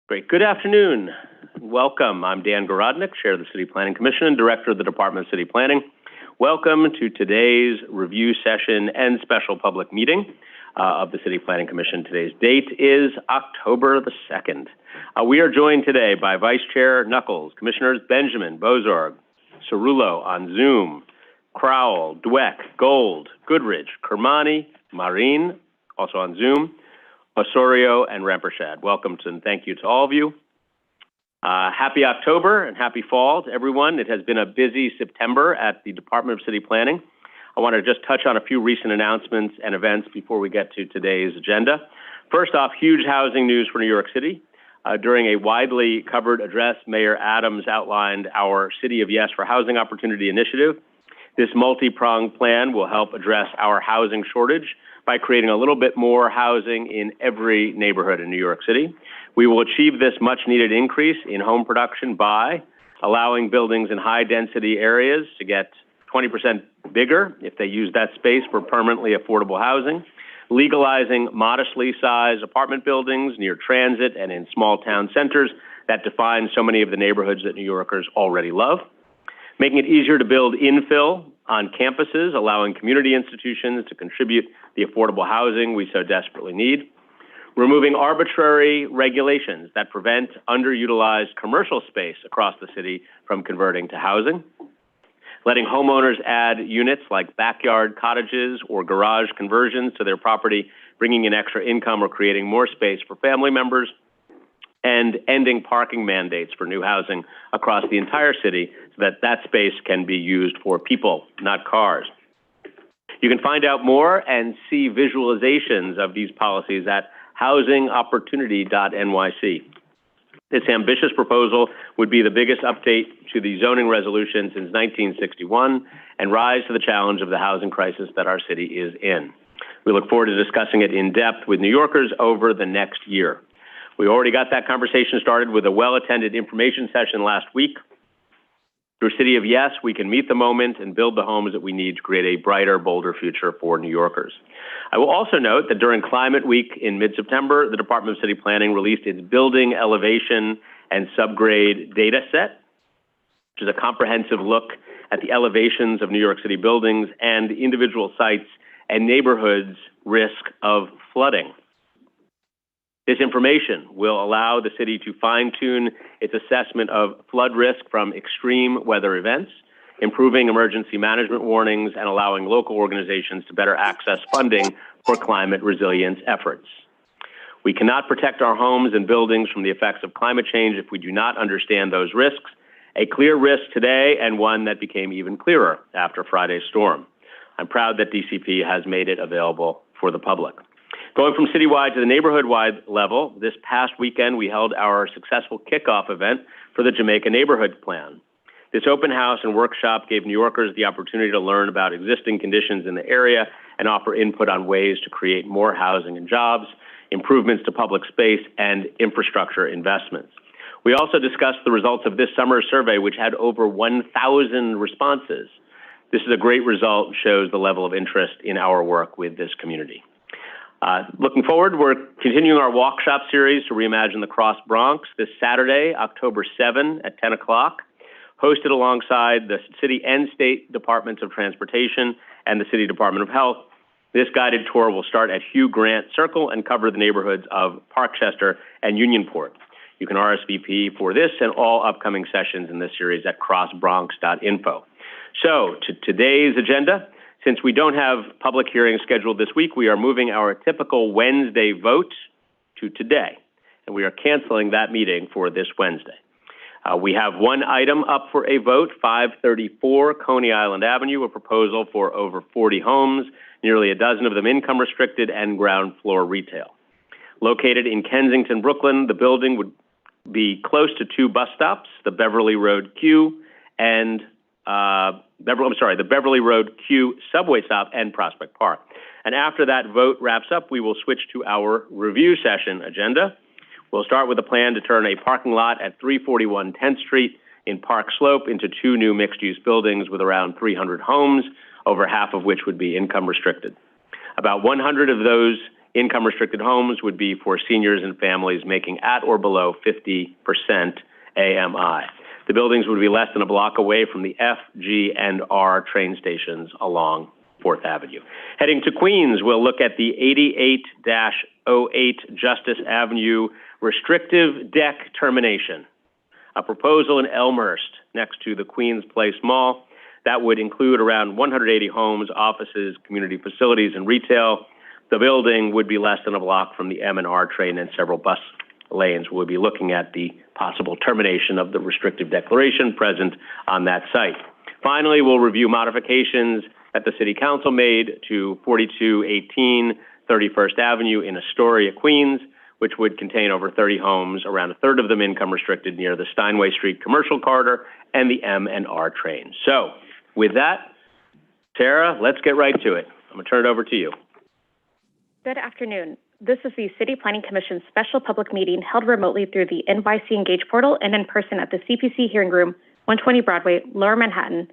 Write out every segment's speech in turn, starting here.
Great. Good afternoon. Welcome. I'm Dan Garodnick, Chair of the City Planning Commission and Director of the Department of City Planning. Welcome to today's review session and special public meeting of the City Planning Commission. Today's date is October the 2nd. We are joined today by Vice Chair Knuckles, Commissioners Benjamin, Bozorg, Cerullo on Zoom, Crowell, Dweck, Gold, Goodrich, Kermani, Marin, also on Zoom, Osorio, and Rempershad. Welcome and thank you to all of you. Happy October and happy fall to everyone. It has been a busy September at the Department of City Planning. I want to just touch on a few recent announcements and events before we get to today's agenda. First off, huge housing news for New York City. During a widely covered address, Mayor Adams outlined our City of Yes for Housing Opportunity initiative. This multi-pronged plan will help address our housing shortage by creating a little bit more housing in every neighborhood in New York City. We will achieve this much-needed increase in home production by allowing buildings in high-density areas to get 20% bigger if they use that space for permanently affordable housing, legalizing modestly sized apartment buildings near transit and in small town centers that define so many of the neighborhoods that New Yorkers already love, making it easier to build infill on campuses, allowing community institutions to contribute the affordable housing we so desperately need, removing arbitrary regulations that prevent underutilized commercial space across the city from converting to housing, letting homeowners add units like backyard cottages or garage conversions to their property, bringing in extra income or creating more space for family members, and ending parking mandates for new housing across the entire city so that that space can be used for people, not cars. You can find out more and see visualizations of these policies at housingopportunity.nyc. This ambitious proposal would be the biggest update to the zoning resolution since 1961 and rise to the challenge of the housing crisis that our city is in. We look forward to discussing it in depth with New Yorkers over the next year. We already got that conversation started with a well-attended information session last week. Through City of Yes, we can meet the moment and build the homes that we need to create a brighter, bolder future for New Yorkers. I will also note that during Climate Week in mid-September, the Department of City Planning released its building elevation and subgrade data set, which is a comprehensive look at the elevations of New York City buildings and individual sites and neighborhoods' risk of flooding. This information will allow the city to fine-tune its assessment of flood risk from extreme weather events, improving emergency management warnings, and allowing local organizations to better access funding for climate resilience efforts. We cannot protect our homes and buildings from the effects of climate change if we do not understand those risks, a clear risk today and one that became even clearer after Friday's storm. I'm proud that DCP has made it available for the public. Going from citywide to the neighborhood-wide level, this past weekend we held our successful kickoff event for the Jamaica Neighborhood Plan. This open house and workshop gave New Yorkers the opportunity to learn about existing conditions in the area and offer input on ways to create more housing and jobs, improvements to public space, and infrastructure investments. We also discussed the results of this summer's survey, which had over 1,000 responses. This is a great result and shows the level of interest in our work with this community. Looking forward, we're continuing our Walkshop series to reimagine the Cross Bronx this Saturday, October 7 at 10 o'clock, hosted alongside the City and State Departments of Transportation and the City Department of Health. This guided tour will start at Hugh Grant Circle and cover the neighborhoods of Parkchester and Unionport. You can RSVP for this and all upcoming sessions in this series at crossbronx.info. So, to today's agenda. Since we don't have public hearings scheduled this week, we are moving our typical Wednesday vote to today, and we are canceling that meeting for this Wednesday. We have one item up for a vote, 534 Coney Island Avenue, a proposal for over 40 homes, nearly a dozen of them income restricted and ground floor retail. Located in Kensington, Brooklyn, the building would be close to two bus stops, the Beverly Road Q and the Beverly Road Q subway stop and Prospect Park. And after that vote wraps up, we will switch to our review session agenda. We'll start with a plan to turn a parking lot at 341 10th Street in Park Slope into two new mixed-use buildings with around 300 homes, over half of which would be income restricted. About 100 of those Income-restricted homes would be for seniors and families making at or below 50% AMI. The buildings would be less than a block away from the F, G, and R train stations along 4th Avenue. Heading to Queens, we'll look at the 88-08 Justice Avenue restrictive deck termination, a proposal in Elmhurst next to the Queens Place Mall that would include around 180 homes, offices, community facilities, and retail. The building would be less than a block from the M and R train and several bus lanes. We'll be looking at the possible termination of the restrictive declaration present on that site. Finally, we'll review modifications that the City Council made to 4218 31st Avenue in Astoria, Queens, which would contain over 30 homes, around a third of them income restricted, near the Steinway Street commercial corridor and the M and R train. So with that, Tara, let's get right to it. I'm going to turn it over to you. Good afternoon. This is the City Planning Commission's special public meeting held remotely through the NYC Engage portal and in person at the CPC Hearing Room, 120 Broadway, Lower Manhattan.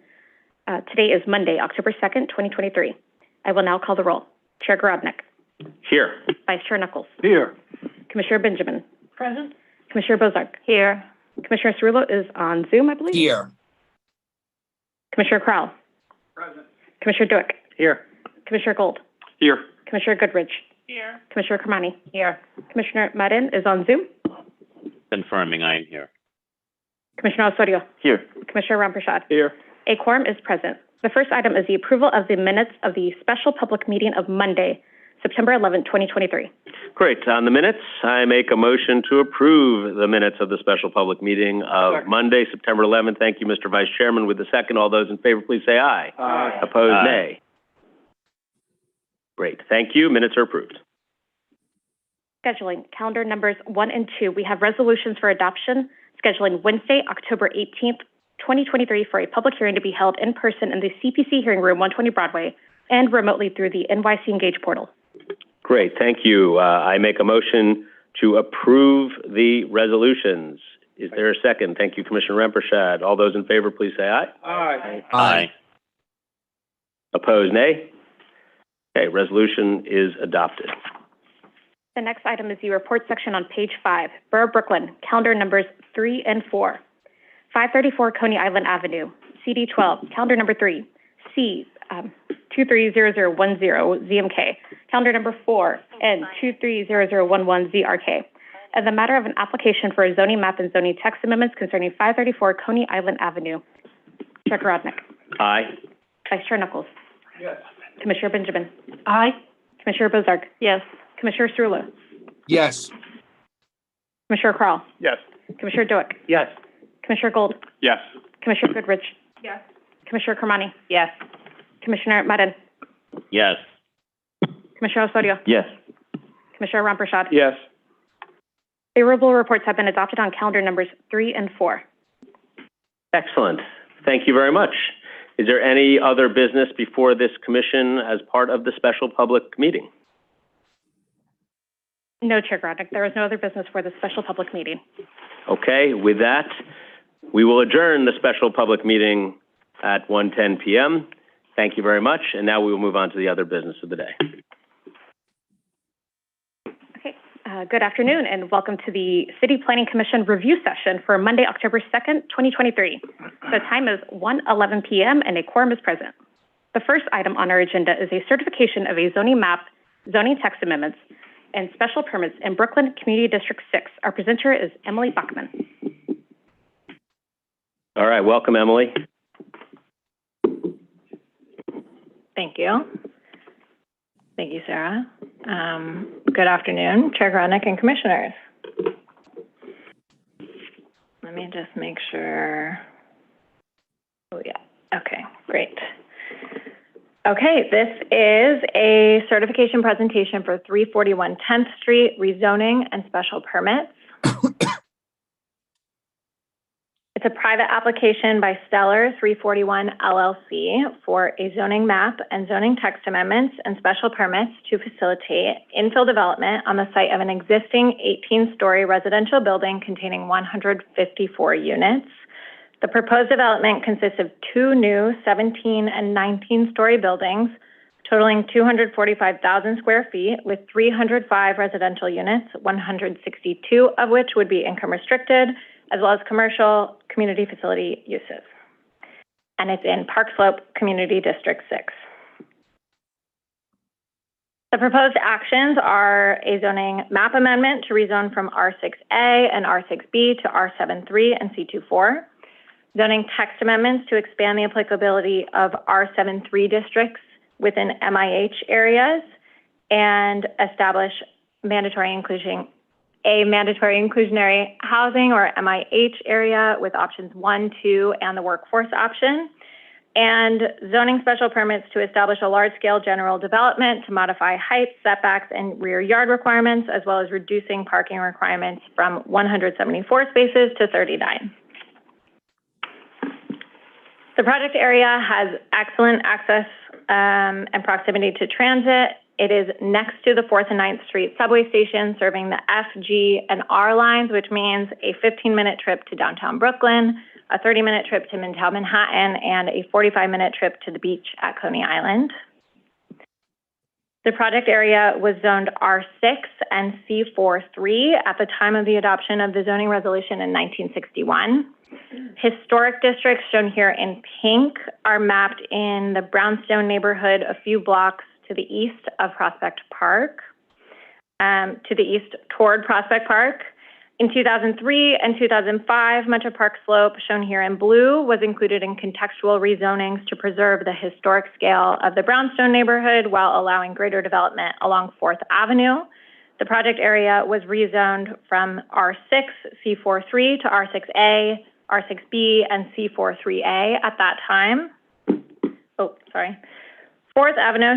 Today is Monday, October 2nd, 2023. I will now call the roll. Chair Garodnick. Here. Vice Chair Knuckles. Here. Commissioner Benjamin. Present. Commissioner Bozark. Here. Commissioner Cerullo is on Zoom, I believe. Here. Commissioner Crowell. Present. Commissioner Duick. Here. Commissioner Gold. Here. Commissioner Goodridge. Here. Commissioner Kermani. Here. Commissioner Madden is on Zoom. Confirming I am here. Commissioner Osorio. Here. Commissioner Ramprashad. Here. A quorum is present. The first item is the approval of the minutes of the special public meeting of Monday, September 11, 2023. Great. On the minutes, I make a motion to approve the minutes of the special public meeting of Monday, September 11th. Thank you, Mr. Vice Chairman. With the second, all those in favor, please say aye. Aye. Opposed, Aye. nay. Great. Thank you. Minutes are approved. Scheduling, calendar numbers 1 and 2. We have resolutions for adoption, scheduling Wednesday, October 18th, 2023 for a public hearing to be held in person in the CPC Hearing Room, 120 Broadway, and remotely through the NYC Engage portal. Great. Thank you. I make a motion to approve the resolutions. Is there a second? Thank you, Commissioner Ramprashad. All those in favor, please say aye. Aye. Aye. Opposed, nay. Okay, resolution is adopted. The next item is the report section on page 5. Borough Brooklyn, calendar numbers 3 and 4. 534 Coney Island Avenue, CD 12, calendar number 3, C 230010 ZMK, calendar number 4, and 230011 ZRK. And the matter of an application for a zoning map and zoning text amendments concerning 534 Coney Island Avenue. Chair Garodnick. Aye. Vice Chair Knuckles. Yes. Commissioner Benjamin. Aye. Commissioner Bozark. Yes. Commissioner Cerullo. Yes. Commissioner Crowell. Yes. Commissioner Duick. Yes. Commissioner Gold. Yes. Commissioner Goodridge. Yes. Commissioner Kermani. Yes. Commissioner Madden. Yes. Commissioner Osorio. Yes. Commissioner Ramprashad. Yes. Favorable reports have been adopted on calendar numbers 3 and 4. Excellent. Thank you very much. Is there any other business before this commission as part of the special public meeting? No, Chair Garodnick. There is no other business for the special public meeting. Okay, with that, we will adjourn the special public meeting at 1:10 p.m. Thank you very much. And now we will move on to the other business of the day. Okay. Good afternoon and welcome to the City Planning Commission Review Session for Monday, October 2nd, 2023. The time is 1:11 p.m. and a quorum is present. The first item on our agenda is a certification of a zoning map, zoning text amendments, and special permits in Brooklyn Community District 6. Our presenter is Emily Bachman. All right, welcome, Emily. Thank you. Thank you, Sarah. Good afternoon, Chair Garodnick and Commissioners. Let me just make sure. Oh, yeah. Okay, great. Okay, this is a certification presentation for 341 10th Street rezoning and special permits. It's a private application by Stellar 341 LLC for a zoning map and zoning text amendments and special permits to facilitate infill development on the site of an existing 18-story residential building containing 154 units. The proposed development consists of 2 new 17 and 19-story buildings, totaling 245,000 square feet with 305 residential units, 162 of which would be income restricted, as well as commercial community facility uses. And it's in Park Slope Community District 6. The proposed actions are a zoning map amendment to rezone from R6A and R6B to R73 and C24, zoning text amendments to expand the applicability of R73 districts within MIH areas, and establish mandatory inclusionary housing or MIH area with options 1, 2, and the workforce option, and zoning special permits to establish a large-scale general development to modify heights, setbacks, and rear yard requirements, as well as reducing parking requirements from 174 spaces to 39. The project area has excellent access and proximity to transit. It is next to the 4th and 9th Street subway station, serving the F, G, and R lines, which means a 15-minute trip to downtown Brooklyn, a 30-minute trip to Midtown Manhattan, and a 45-minute trip to the beach at Coney Island. The project area was zoned R6 and C43 at the time of the adoption of the zoning resolution in 1961. Historic districts, shown here in pink, are mapped in the Brownstone neighborhood a few blocks to the east of Prospect Park, to the east toward Prospect Park. In 2003 and 2005, much of Park Slope, shown here in blue, was included in contextual rezonings to preserve the historic scale of the Brownstone neighborhood while allowing greater development along 4th Avenue. The project area was rezoned from R6, C43 to R6A, R6B, and C43A at that time. 4th Avenue,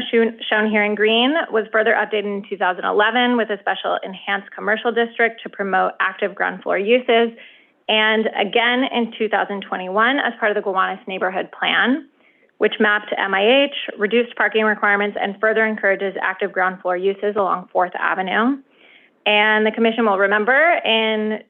shown here in green, was further updated in 2011 with a special enhanced commercial district to promote active ground floor uses, and again in 2021 as part of the Gowanus Neighborhood Plan, which mapped MIH, reduced parking requirements, and further encourages active ground floor uses along 4th Avenue. And the Commission will remember in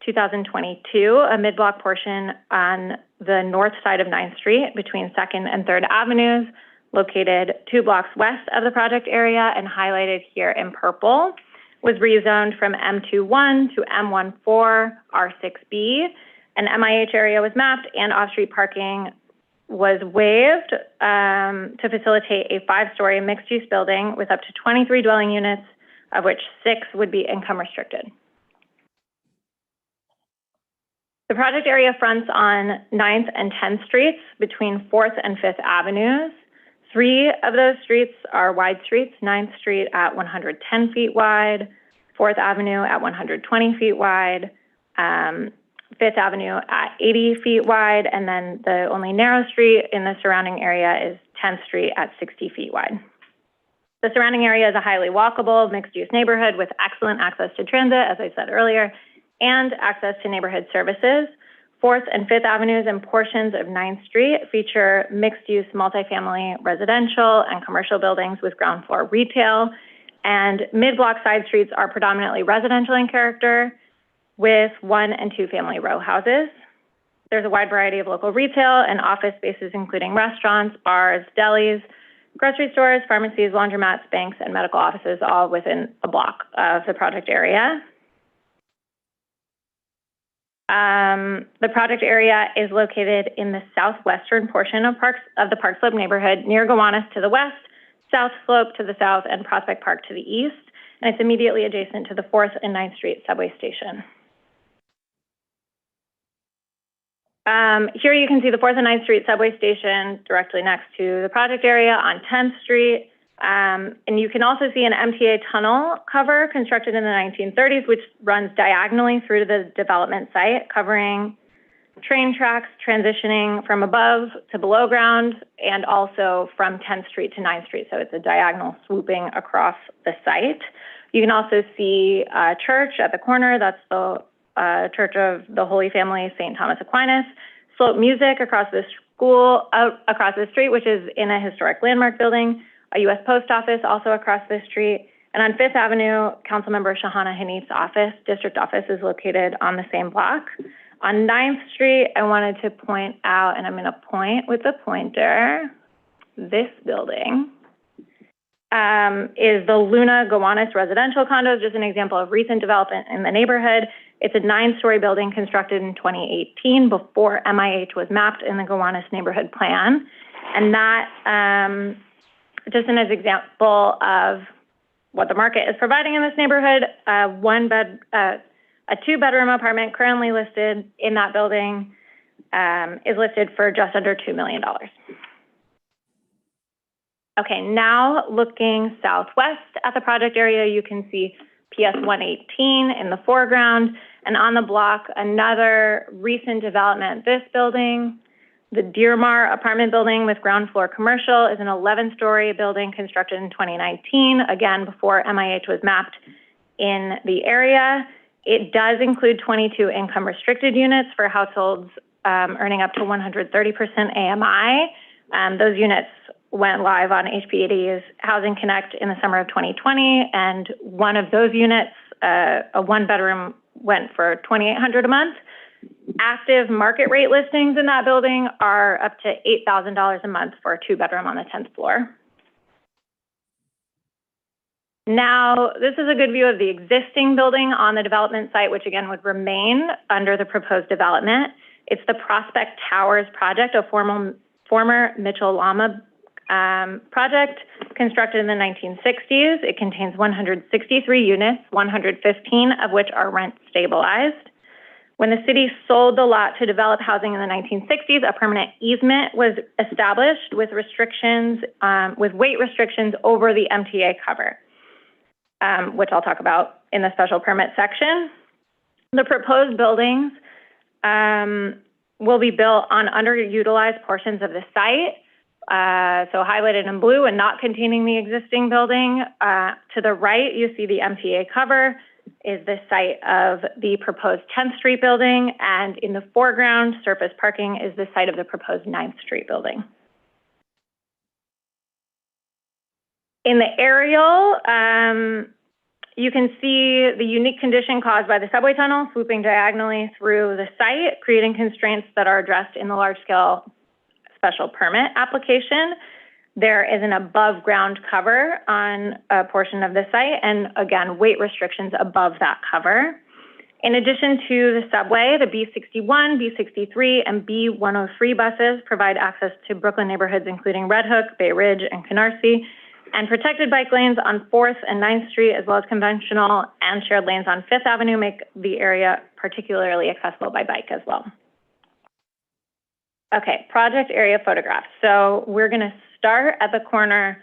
2022, a mid-block portion on the north side of 9th Street between 2nd and 3rd Avenues, located 2 blocks west of the project area and highlighted here in purple, was rezoned from M21 to M14 R6B. An MIH area was mapped and off-street parking was waived to facilitate a 5-story mixed-use building with up to 23 dwelling units, of which 6 would be income restricted. The project area fronts on 9th and 10th Streets between 4th and 5th Avenues. 3 of those streets are wide streets, 9th Street at 110 feet wide, 4th Avenue at 120 feet wide, 5th Avenue at 80 feet wide, and then the only narrow street in the surrounding area is 10th Street at 60 feet wide. The surrounding area is a highly walkable, mixed-use neighborhood with excellent access to transit, as I said earlier, and access to neighborhood services. 4th and 5th Avenues and portions of 9th Street feature mixed-use multifamily residential and commercial buildings with ground floor retail, and mid-block side streets are predominantly residential in character with 1- and 2-family row houses. There's a wide variety of local retail and office spaces, including restaurants, bars, delis, grocery stores, pharmacies, laundromats, banks, and medical offices, all within a block of the project area. The project area is located in the southwestern portion of the Park Slope neighborhood, near Gowanus to the west, South Slope to the south, and Prospect Park to the east, and it's immediately adjacent to the 4th and 9th Street subway station. Here you can see the 4th and 9th Street subway station directly next to the project area on 10th Street. And you can also see an MTA tunnel cover constructed in the 1930s, which runs diagonally through the development site, covering train tracks transitioning from above to below ground and also from 10th Street to 9th Street. So it's a diagonal swooping across the site. You can also see a church at the corner. That's the Church of the Holy Family, St. Thomas Aquinas. Slope Music across the across the street, which is in a historic landmark building. A U.S. Post Office also across the street. And on 5th Avenue, Councilmember Shahana Hanif's office, district office, is located on the same block. On 9th Street, I wanted to point out, and I'm going to point with the pointer, this building. is the Luna Gowanus residential condos, just an example of recent development in the neighborhood. It's a 9-story building constructed in 2018 before MIH was mapped in the Gowanus neighborhood plan. And that, just an example of what the market is providing in this neighborhood, a 2-bedroom apartment currently listed in that building is listed for just under $2 million. Okay, now looking southwest at the project area, you can see PS 118 in the foreground, and on the block, another recent development. This building, the Dearmar apartment building with ground floor commercial, is an 11-story building constructed in 2019, again, before MIH was mapped in the area. It does include 22 income restricted units for households earning up to 130% AMI. Those units went live on HPAD's Housing Connect in the summer of 2020, and one of those units, a 1-bedroom, went for $2,800 a month. Active market rate listings in that building are up to $8,000 a month for a 2-bedroom on the 10th floor. Now, this is a good view of the existing building on the development site, which again would remain under the proposed development. It's the Prospect Towers project, a former Mitchell-Lama project constructed in the 1960s. It contains 163 units, 115 of which are rent stabilized. When the city sold the lot to develop housing in the 1960s, a permanent easement was established with restrictions, with weight restrictions over the MTA cover, which I'll talk about in the special permit section. The proposed buildings will be built on underutilized portions of the site, so highlighted in blue and not containing the existing building. To the right, you see the MTA cover is the site of the proposed 10th Street building, and in the foreground, surface parking is the site of the proposed 9th Street building. In the aerial, you can see the unique condition caused by the subway tunnel swooping diagonally through the site, creating constraints that are addressed in the large-scale special permit application. There is an above-ground cover on a portion of the site, and again, weight restrictions above that cover. In addition to the subway, the B61, B63, and B103 buses provide access to Brooklyn neighborhoods, including Red Hook, Bay Ridge, and Canarsie, and protected bike lanes on 4th and 9th Street, as well as conventional and shared lanes on 5th Avenue, make the area particularly accessible by bike as well. Okay, project area photographs. So we're going to start at the corner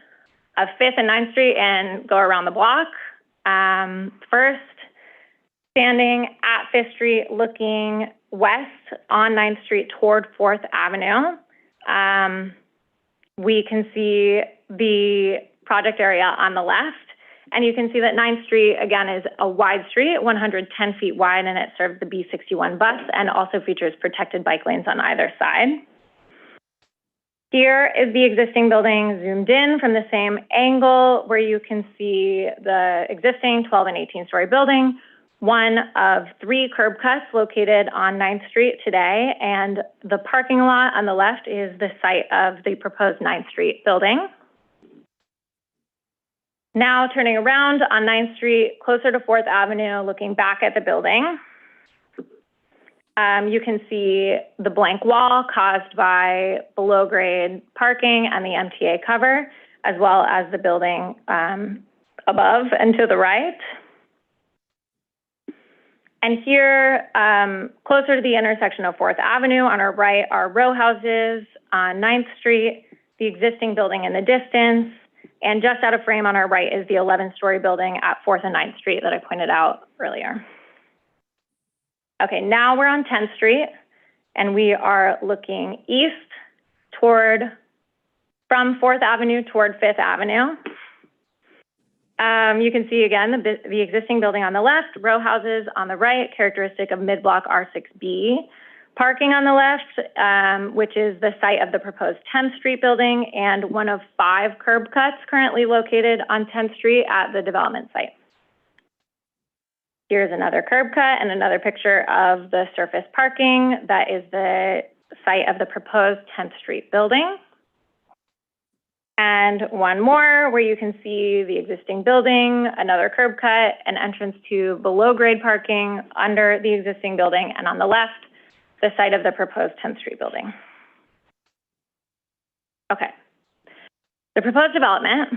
of 5th and 9th Street and go around the block. First, standing at 5th Street, looking west on 9th Street toward 4th Avenue, we can see the project area on the left. And you can see that 9th Street, again, is a wide street, 110 feet wide, and it serves the B61 bus and also features protected bike lanes on either side. Here is the existing building zoomed in from the same angle, where you can see the existing 12 and 18-story building, one of 3 curb cuts located on 9th Street today, and the parking lot on the left is the site of the proposed 9th Street building. Now turning around on 9th Street, closer to 4th Avenue, looking back at the building, you can see the blank wall caused by below-grade parking and the MTA cover, as well as the building above and to the right. And here, closer to the intersection of 4th Avenue, on our right are row houses on 9th Street, the existing building in the distance, and just out of frame on our right is the 11-story building at 4th and 9th Street that I pointed out earlier. Okay, now we're on 10th Street, and we are looking east from 4th Avenue toward 5th Avenue. You can see, again, the existing building on the left, row houses on the right, characteristic of mid-block R6B. Parking on the left, which is the site of the proposed 10th Street building, and one of 5 curb cuts currently located on 10th Street at the development site. Here's another curb cut and another picture of the surface parking. That is the site of the proposed 10th Street building. And one more where you can see the existing building, another curb cut, an entrance to below-grade parking under the existing building, and on the left, the site of the proposed 10th Street building. Okay. The proposed development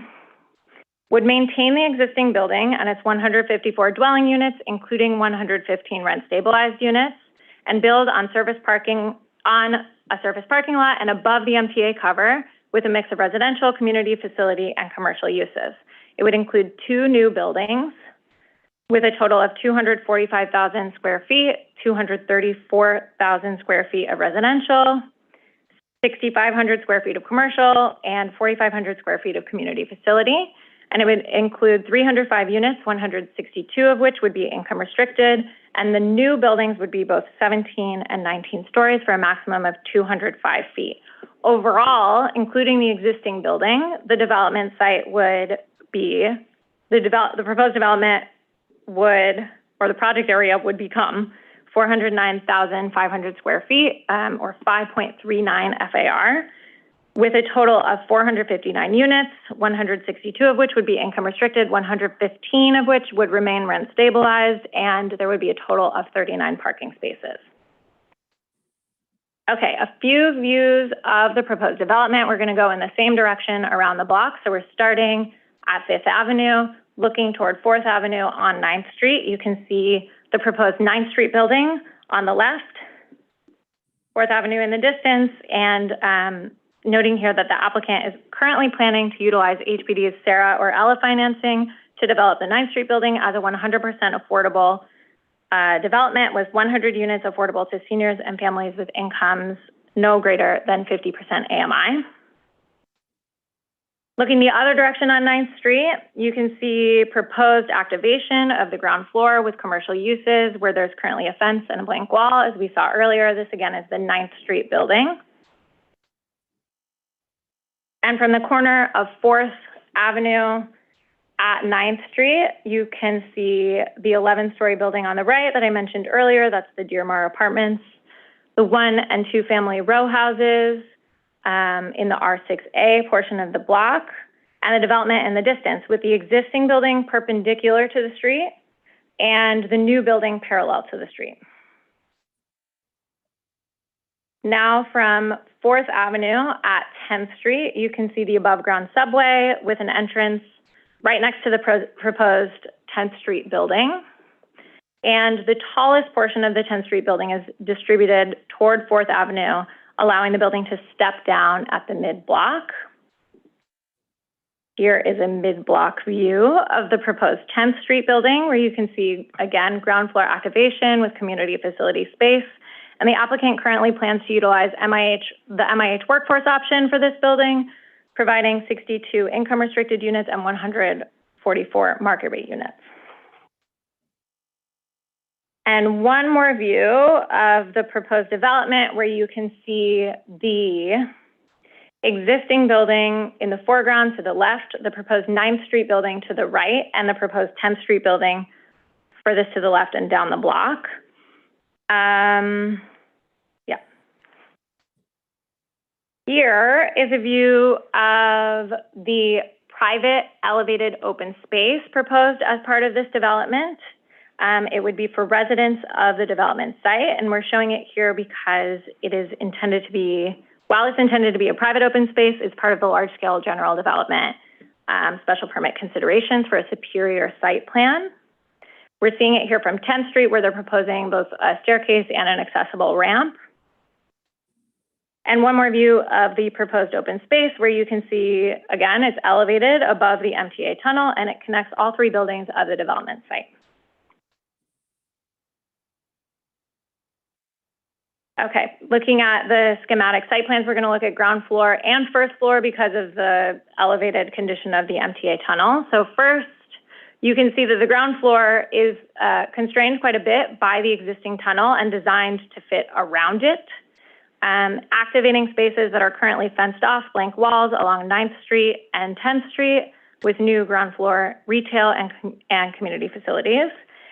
would maintain the existing building and its 154 dwelling units, including 115 rent-stabilized units, and build on a surface parking lot and above the MTA cover with a mix of residential, community, facility, and commercial uses. It would include 2 new buildings with a total of 245,000 square feet, 234,000 square feet of residential, 6,500 square feet of commercial, and 4,500 square feet of community facility. And it would include 305 units, 162 of which would be income restricted, and the new buildings would be both 17 and 19 stories for a maximum of 205 feet. Overall, including the existing building, the development site would be, the proposed development would, or the project area would become 409,500 square feet, or 5.39 FAR, with a total of 459 units, 162 of which would be income restricted, 115 of which would remain rent stabilized, and there would be a total of 39 parking spaces. Okay, a few views of the proposed development. We're going to go in the same direction around the block. So we're starting at 5th Avenue, looking toward 4th Avenue on 9th Street. You can see the proposed 9th Street building on the left, 4th Avenue in the distance, and noting here that the applicant is currently planning to utilize HPD's Sarah or Ella financing to develop the 9th Street building as a 100% affordable development with 100 units affordable to seniors and families with incomes no greater than 50% AMI. Looking the other direction on 9th Street, you can see proposed activation of the ground floor with commercial uses where there's currently a fence and a blank wall. As we saw earlier, this again is the 9th Street building. And from the corner of 4th Avenue at 9th Street, you can see the 11-story building on the right that I mentioned earlier. That's the Dearmar Apartments, the 1- and 2-family row houses in the R6A portion of the block, and the development in the distance with the existing building perpendicular to the street and the new building parallel to the street. Now from 4th Avenue at 10th Street, you can see the above-ground subway with an entrance right next to the proposed 10th Street building. And the tallest portion of the 10th Street building is distributed toward 4th Avenue, allowing the building to step down at the mid-block. Here is a mid-block view of the proposed 10th Street building, where you can see, again, ground floor activation with community facility space. And the applicant currently plans to utilize the MIH workforce option for this building, providing 62 income restricted units and 144 market rate units. And one more view of the proposed development where you can see the existing building in the foreground to the left, the proposed 9th Street building to the right, and the proposed 10th Street building furthest to the left and down the block. Here is a view of the private elevated open space proposed as part of this development. It would be for residents of the development site, and we're showing it here because it is intended to be, while it's intended to be a private open space, it's part of the large-scale general development special permit considerations for a superior site plan. We're seeing it here from 10th Street, where they're proposing both a staircase and an accessible ramp. And one more view of the proposed open space where you can see, again, it's elevated above the MTA tunnel and it connects all 3 buildings of the development site. Okay, looking at the schematic site plans, we're going to look at ground floor and first floor because of the elevated condition of the MTA tunnel. So first, you can see that the ground floor is constrained quite a bit by the existing tunnel and designed to fit around it. Activating spaces that are currently fenced off, blank walls along 9th Street and 10th Street with new ground floor retail and community facilities,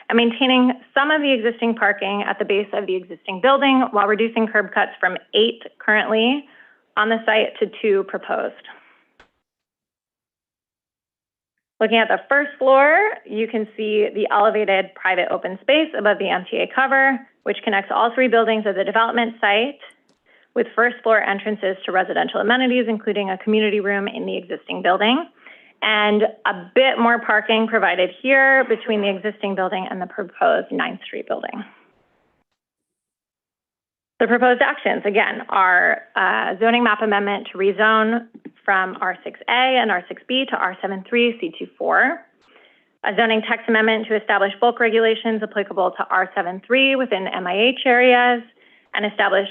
and maintaining some of the existing parking at the base of the existing building while reducing curb cuts from 8 currently on the site to 2 proposed. Looking at the first floor, you can see the elevated private open space above the MTA cover, which connects all three buildings of the development site with first floor entrances to residential amenities, including a community room in the existing building, and a bit more parking provided here between the existing building and the proposed 9th Street building. The proposed actions, again, are a zoning map amendment to rezone from R6A and R6B to R73, C24, a zoning text amendment to establish bulk regulations applicable to R73 within MIH areas, and establish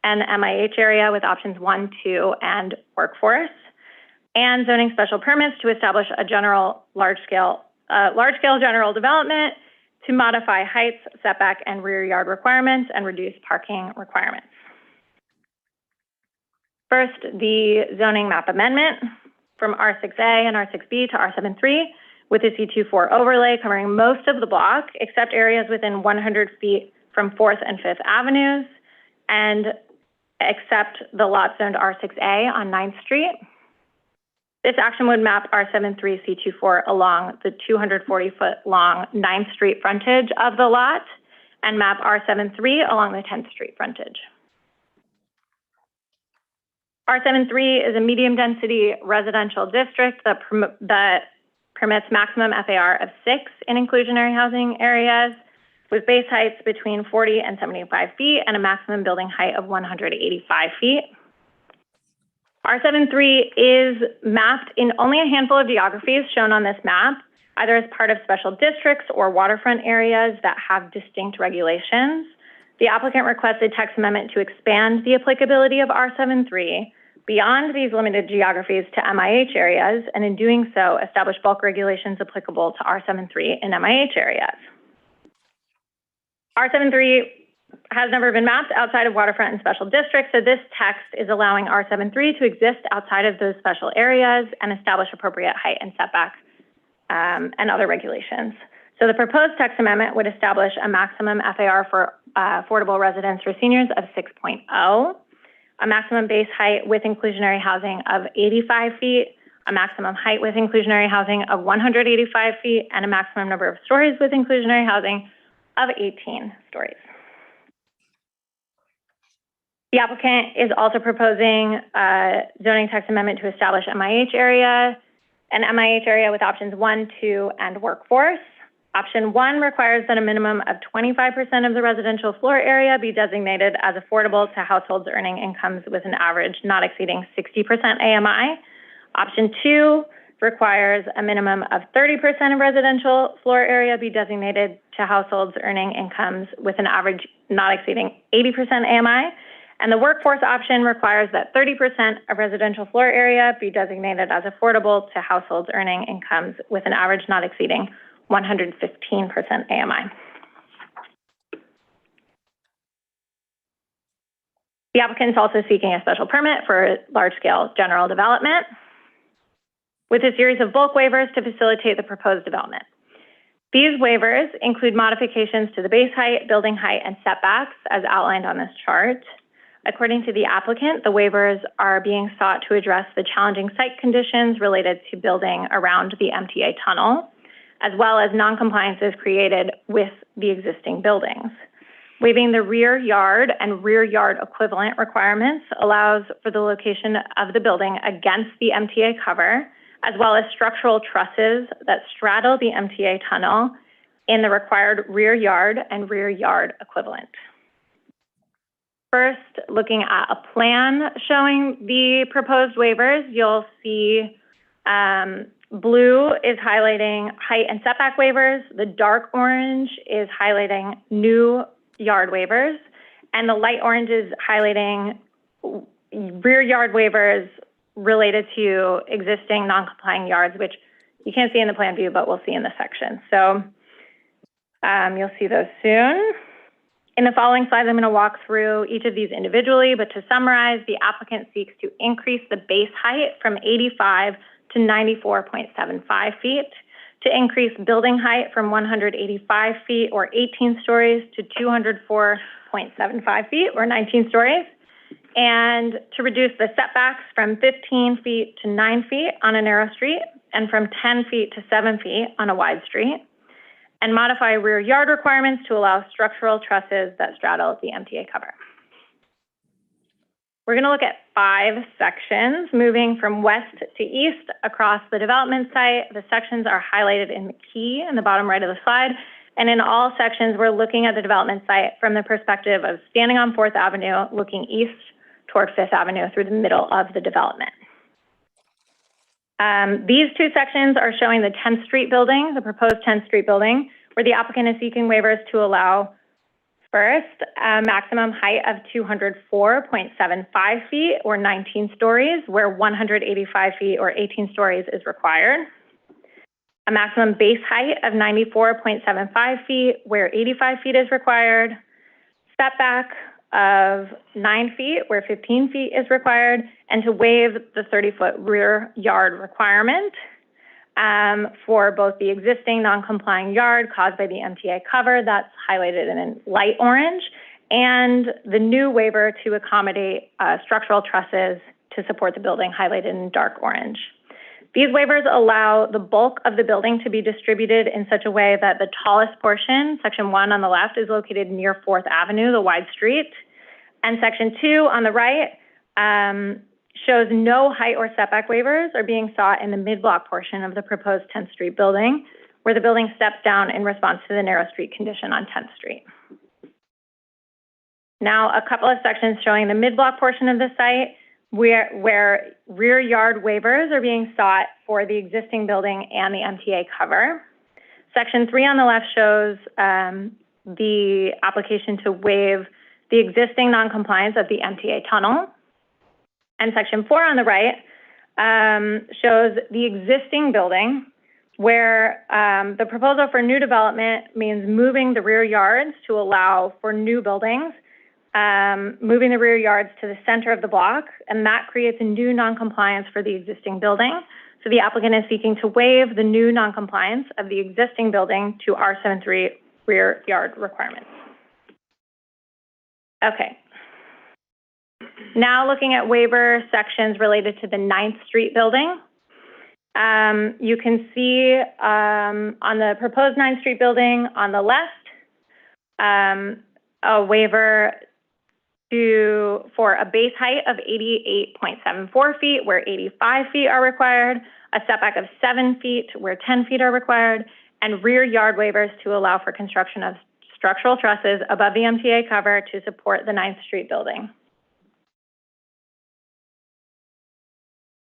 an MIH area with options 1, 2, and workforce, and zoning special permits to establish a large-scale general development to modify heights, setback, and rear yard requirements and reduce parking requirements. First, the zoning map amendment from R6A and R6B to R73 with the C24 overlay covering most of the block except areas within 100 feet from 4th and 5th Avenues, and except the lot zoned R6A on 9th Street. This action would map R73 C24 along the 240-foot long 9th Street frontage of the lot and map R73 along the 10th Street frontage. R73 is a medium density residential district that permits maximum FAR of 6 in inclusionary housing areas with base heights between 40 and 75 feet and a maximum building height of 185 feet. R73 is mapped in only a handful of geographies shown on this map, either as part of special districts or waterfront areas that have distinct regulations. The applicant requested text amendment to expand the applicability of R73 beyond these limited geographies to MIH areas, and in doing so, establish bulk regulations applicable to R73 in MIH areas. R73 has never been mapped outside of waterfront and special districts, so this text is allowing R73 to exist outside of those special areas and establish appropriate height and setback and other regulations. So the proposed text amendment would establish a maximum FAR for affordable residence for seniors of 6.0, a maximum base height with inclusionary housing of 85 feet, a maximum height with inclusionary housing of 185 feet, and a maximum number of stories with inclusionary housing of 18 stories. The applicant is also proposing a zoning text amendment to establish an MIH area with options 1, 2, and workforce. Option 1 requires that a minimum of 25% of the residential floor area be designated as affordable to households earning incomes with an average not exceeding 60% AMI. Option 2 requires a minimum of 30% of residential floor area be designated to households earning incomes with an average not exceeding 80% AMI. And the workforce option requires that 30% of residential floor area be designated as affordable to households earning incomes with an average not exceeding 115% AMI. The applicant is also seeking a special permit for large-scale general development with a series of bulk waivers to facilitate the proposed development. These waivers include modifications to the base height, building height, and setbacks as outlined on this chart. According to the applicant, the waivers are being sought to address the challenging site conditions related to building around the MTA tunnel, as well as non-compliances created with the existing buildings. Waiving the rear yard and rear yard equivalent requirements allows for the location of the building against the MTA cover, as well as structural trusses that straddle the MTA tunnel in the required rear yard and rear yard equivalent. First, looking at a plan showing the proposed waivers, you'll see blue is highlighting height and setback waivers. The dark orange is highlighting new yard waivers. And the light orange is highlighting rear yard waivers related to existing non-complying yards, which you can't see in the plan view, but we'll see in the section. So you'll see those soon. In the following slides, I'm going to walk through each of these individually, but to summarize, the applicant seeks to increase the base height from 85 to 94.75 feet, to increase building height from 185 feet or 18 stories to 204.75 feet or 19 stories, and to reduce the setbacks from 15 feet to 9 feet on a narrow street, and from 10 feet to 7 feet on a wide street, and modify rear yard requirements to allow structural trusses that straddle the MTA cover. We're going to look at 5 sections, moving from west to east across the development site. The sections are highlighted in the key in the bottom right of the slide. And in all sections, we're looking at the development site from the perspective of standing on 4th Avenue, looking east toward 5th Avenue through the middle of the development. These 2 sections are showing the 10th Street building, the proposed 10th Street building, where the applicant is seeking waivers to allow, first, a maximum height of 204.75 feet or 19 stories, where 185 feet or 18 stories is required. A maximum base height of 94.75 feet, where 85 feet is required. Setback of 9 feet, where 15 feet is required, and to waive the 30-foot rear yard requirement for both the existing non-complying yard caused by the MTA cover, that's highlighted in light orange, and the new waiver to accommodate structural trusses to support the building, highlighted in dark orange. These waivers allow the bulk of the building to be distributed in such a way that the tallest portion, section 1 on the left, is located near 4th Avenue, the wide street, and section 2 on the right shows no height or setback waivers are being sought in the mid-block portion of the proposed 10th Street building, where the building steps down in response to the narrow street condition on 10th Street. Now, a couple of sections showing the mid-block portion of the site where rear yard waivers are being sought for the existing building and the MTA cover. Section 3 on the left shows the application to waive the existing noncompliance of the MTA tunnel. And section 4 on the right shows the existing building where the proposal for new development means moving the rear yards to allow for new buildings, moving the rear yards to the center of the block, and that creates a new noncompliance for the existing building. So the applicant is seeking to waive the new noncompliance of the existing building to R73 rear yard requirements. Okay. Now looking at waiver sections related to the 9th Street building. You can see on the proposed 9th Street building on the left, a waiver for a base height of 88.74 feet, where 85 feet are required, a setback of 7 feet, where 10 feet are required, and rear yard waivers to allow for construction of structural trusses above the MTA cover to support the 9th Street building.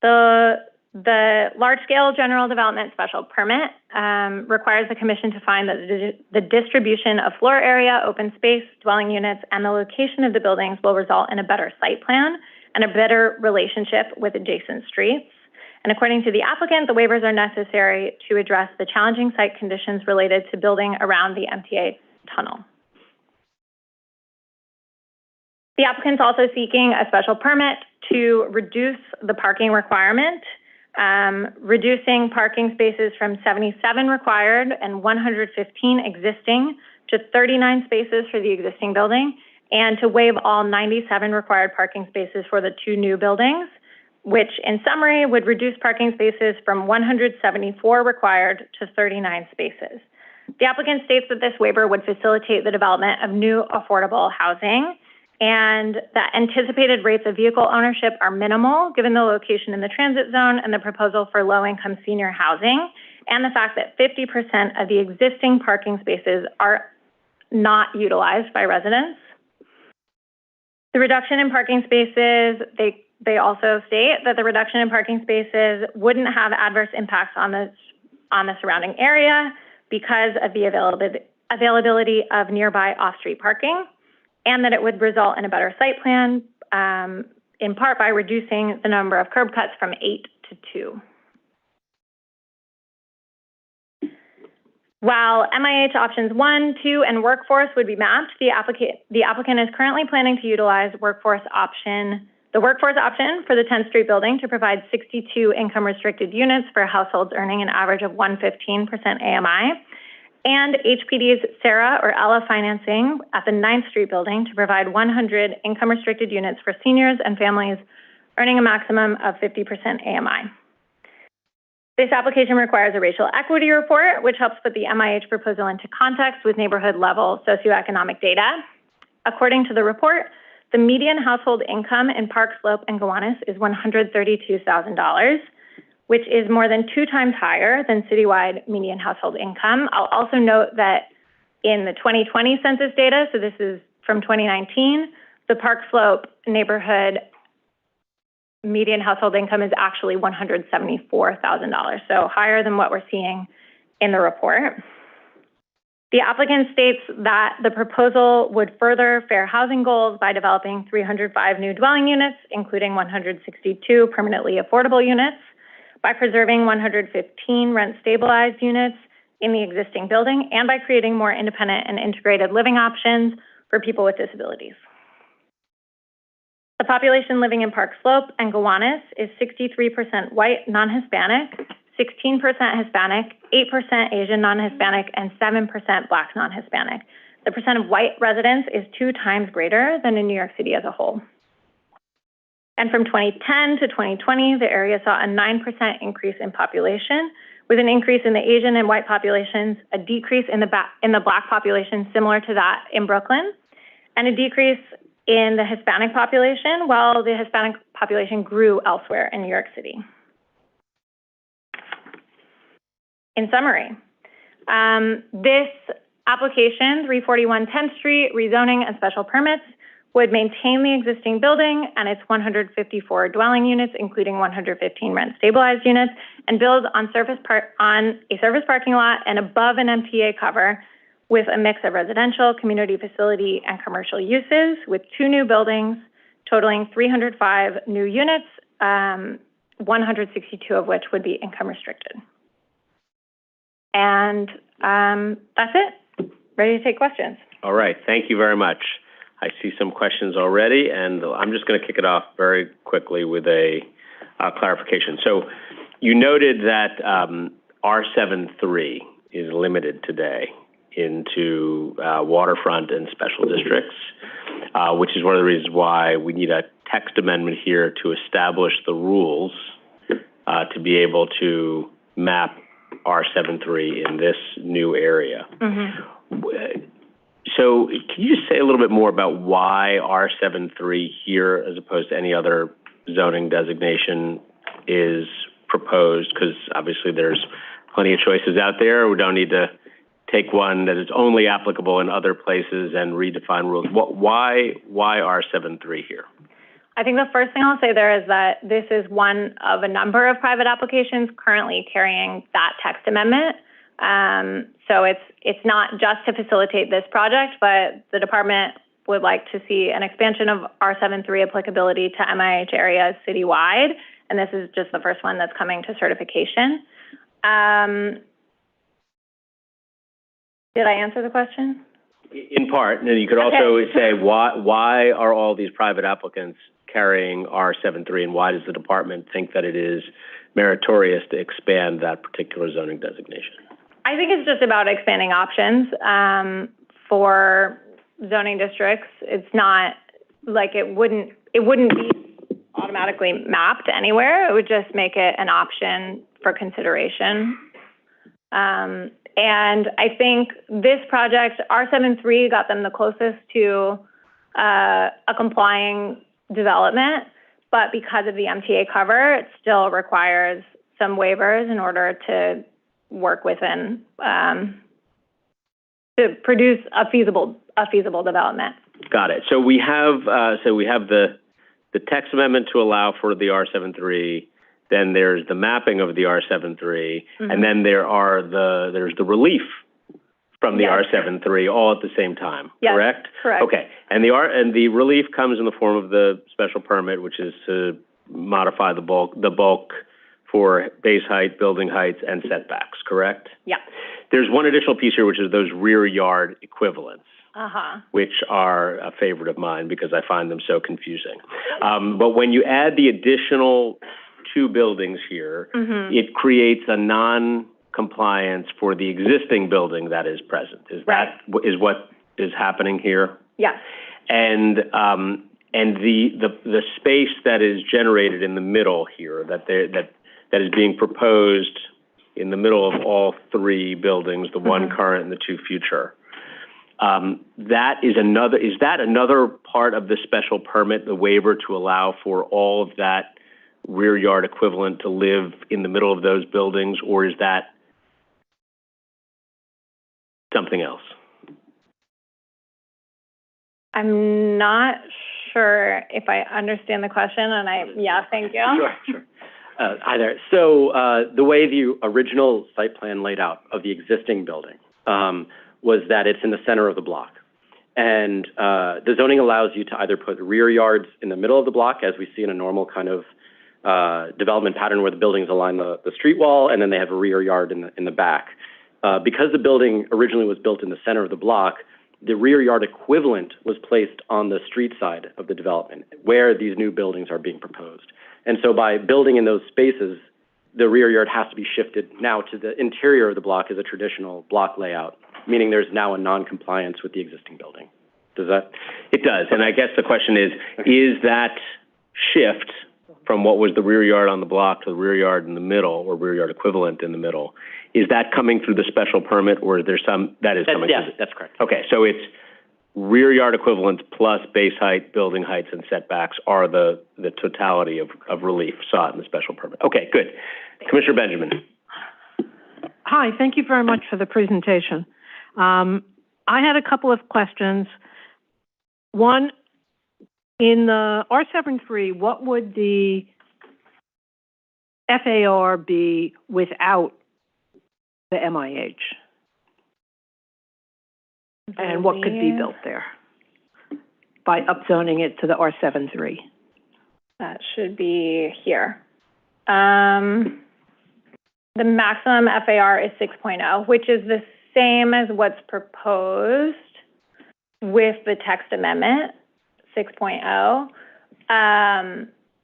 The large-scale general development special permit requires the commission to find that the distribution of floor area, open space, dwelling units, and the location of the buildings will result in a better site plan and a better relationship with adjacent streets. And according to the applicant, the waivers are necessary to address the challenging site conditions related to building around the MTA tunnel. The applicant's also seeking a special permit to reduce the parking requirement, reducing parking spaces from 77 required and 115 existing to 39 spaces for the existing building, and to waive all 97 required parking spaces for the 2 new buildings, which in summary would reduce parking spaces from 174 required to 39 spaces. The applicant states that this waiver would facilitate the development of new affordable housing, and that anticipated rates of vehicle ownership are minimal given the location in the transit zone and the proposal for low-income senior housing, and the fact that 50% of the existing parking spaces are not utilized by residents. The reduction in parking spaces, they also state that the reduction in parking spaces wouldn't have adverse impacts on the surrounding area because of the availability of nearby off-street parking, and that it would result in a better site plan, in part by reducing the number of curb cuts from 8 to 2. While MIH options 1, 2, and workforce would be mapped, the applicant is currently planning to utilize the workforce option for the 10th Street building to provide 62 income-restricted units for households earning an average of 115% AMI, and HPD's Sarah or Ella financing at the 9th Street building to provide 100 income-restricted units for seniors and families earning a maximum of 50% AMI. This application requires a racial equity report, which helps put the MIH proposal into context with neighborhood-level socioeconomic data. According to the report, the median household income in Park Slope and Gowanus is $132,000, which is more than 2 times higher than citywide median household income. I'll also note that in the 2020 census data, so this is from 2019, the Park Slope neighborhood median household income is actually $174,000, so higher than what we're seeing in the report. The applicant states that the proposal would further fair housing goals by developing 305 new dwelling units, including 162 permanently affordable units, by preserving 115 rent-stabilized units in the existing building, and by creating more independent and integrated living options for people with disabilities. The population living in Park Slope and Gowanus is 63% white, non-Hispanic, 16% Hispanic, 8% Asian non-Hispanic, and 7% Black non-Hispanic. The percent of white residents is 2 times greater than in New York City as a whole. And from 2010 to 2020, the area saw a 9% increase in population, with an increase in the Asian and white populations, a decrease in the Black population similar to that in Brooklyn, and a decrease in the Hispanic population, while the Hispanic population grew elsewhere in New York City. In summary, this application, 341 10th Street, rezoning and special permits, would maintain the existing building and its 154 dwelling units, including 115 rent-stabilized units, and build on a surface parking lot and above an MTA cover with a mix of residential, community facility, and commercial uses, with 2 new buildings totaling 305 new units, 162 of which would be income restricted. And that's it. Ready to take questions. All right, thank you very much. I see some questions already, and I'm just going to kick it off very quickly with a clarification. So you noted that R73 is limited today into waterfront and special districts, which is one of the reasons why we need a text amendment here to establish the rules to be able to map R73 in this new area. So can you just say a little bit more about why R73 here as opposed to any other zoning designation is proposed? Because obviously there's plenty of choices out there. We don't need to take one that is only applicable in other places and redefine rules. Why R73 here? I think the first thing I'll say there is that this is one of a number of private applications currently carrying that text amendment. So it's not just to facilitate this project, but the department would like to see an expansion of R73 applicability to MIH areas citywide, and this is just the first one that's coming to certification. Did I answer the question? In part, and you could also say why are all these private applicants carrying R73, and why does the department think that it is meritorious to expand that particular zoning designation? I think it's just about expanding options for zoning districts. It's not like it wouldn't be automatically mapped anywhere. It would just make it an option for consideration. And I think this project, R73, got them the closest to a complying development, but because of the MTA cover, it still requires some waivers in order to work within, to produce a feasible development. Got it. So we have the text amendment to allow for the R73. Then there's the mapping of the R73, and then there's the relief from the R73 all at the same time. Correct? Correct. Okay. And the relief comes in the form of the special permit, which is to modify the bulk for base height, building heights, and setbacks. Correct? Yeah. There's one additional piece here, which is those rear yard equivalents. Which are a favorite of mine because I find them so confusing. But when you add the additional 2 buildings here, it creates a non-compliance for the existing building that is present. That what is happening here? Yes. And the space that is generated in the middle here, that that is being proposed in the middle of all three buildings, the one current and the two future. Is that another part of the special permit, the waiver to allow for all of that rear yard equivalent to live in the middle of those buildings, or is that something else? I'm not sure if I understand the question, and thank you. Sure. Hi there. So the way the original site plan laid out of the existing building was that it's in the center of the block. And the zoning allows you to either put rear yards in the middle of the block, as we see in a normal kind of development pattern where the buildings align the street wall, and then they have a rear yard in the back. Because the building originally was built in the center of the block, the rear yard equivalent was placed on the street side of the development, where these new buildings are being proposed. And so by building in those spaces, the rear yard has to be shifted now to the interior of the block as a traditional block layout, meaning there's now a non-compliance with the existing building. Does that? It does. And I guess the question is that shift from what was the rear yard on the block to the rear yard in the middle, or rear yard equivalent in the middle, is that coming through the special permit, or is there some, that is coming? Yes, that's correct. Okay, so it's rear yard equivalent plus base height, building heights, and setbacks are the totality of relief sought in the special permit. Okay, good. Commissioner Benjamin. Hi, thank you very much for the presentation. I had a couple of questions. One, in the R73, what would the FAR be without the MIH? And what could be built there by upzoning it to the R73? That should be here. The maximum FAR is 6.0, which is the same as what's proposed with the text amendment, 6.0.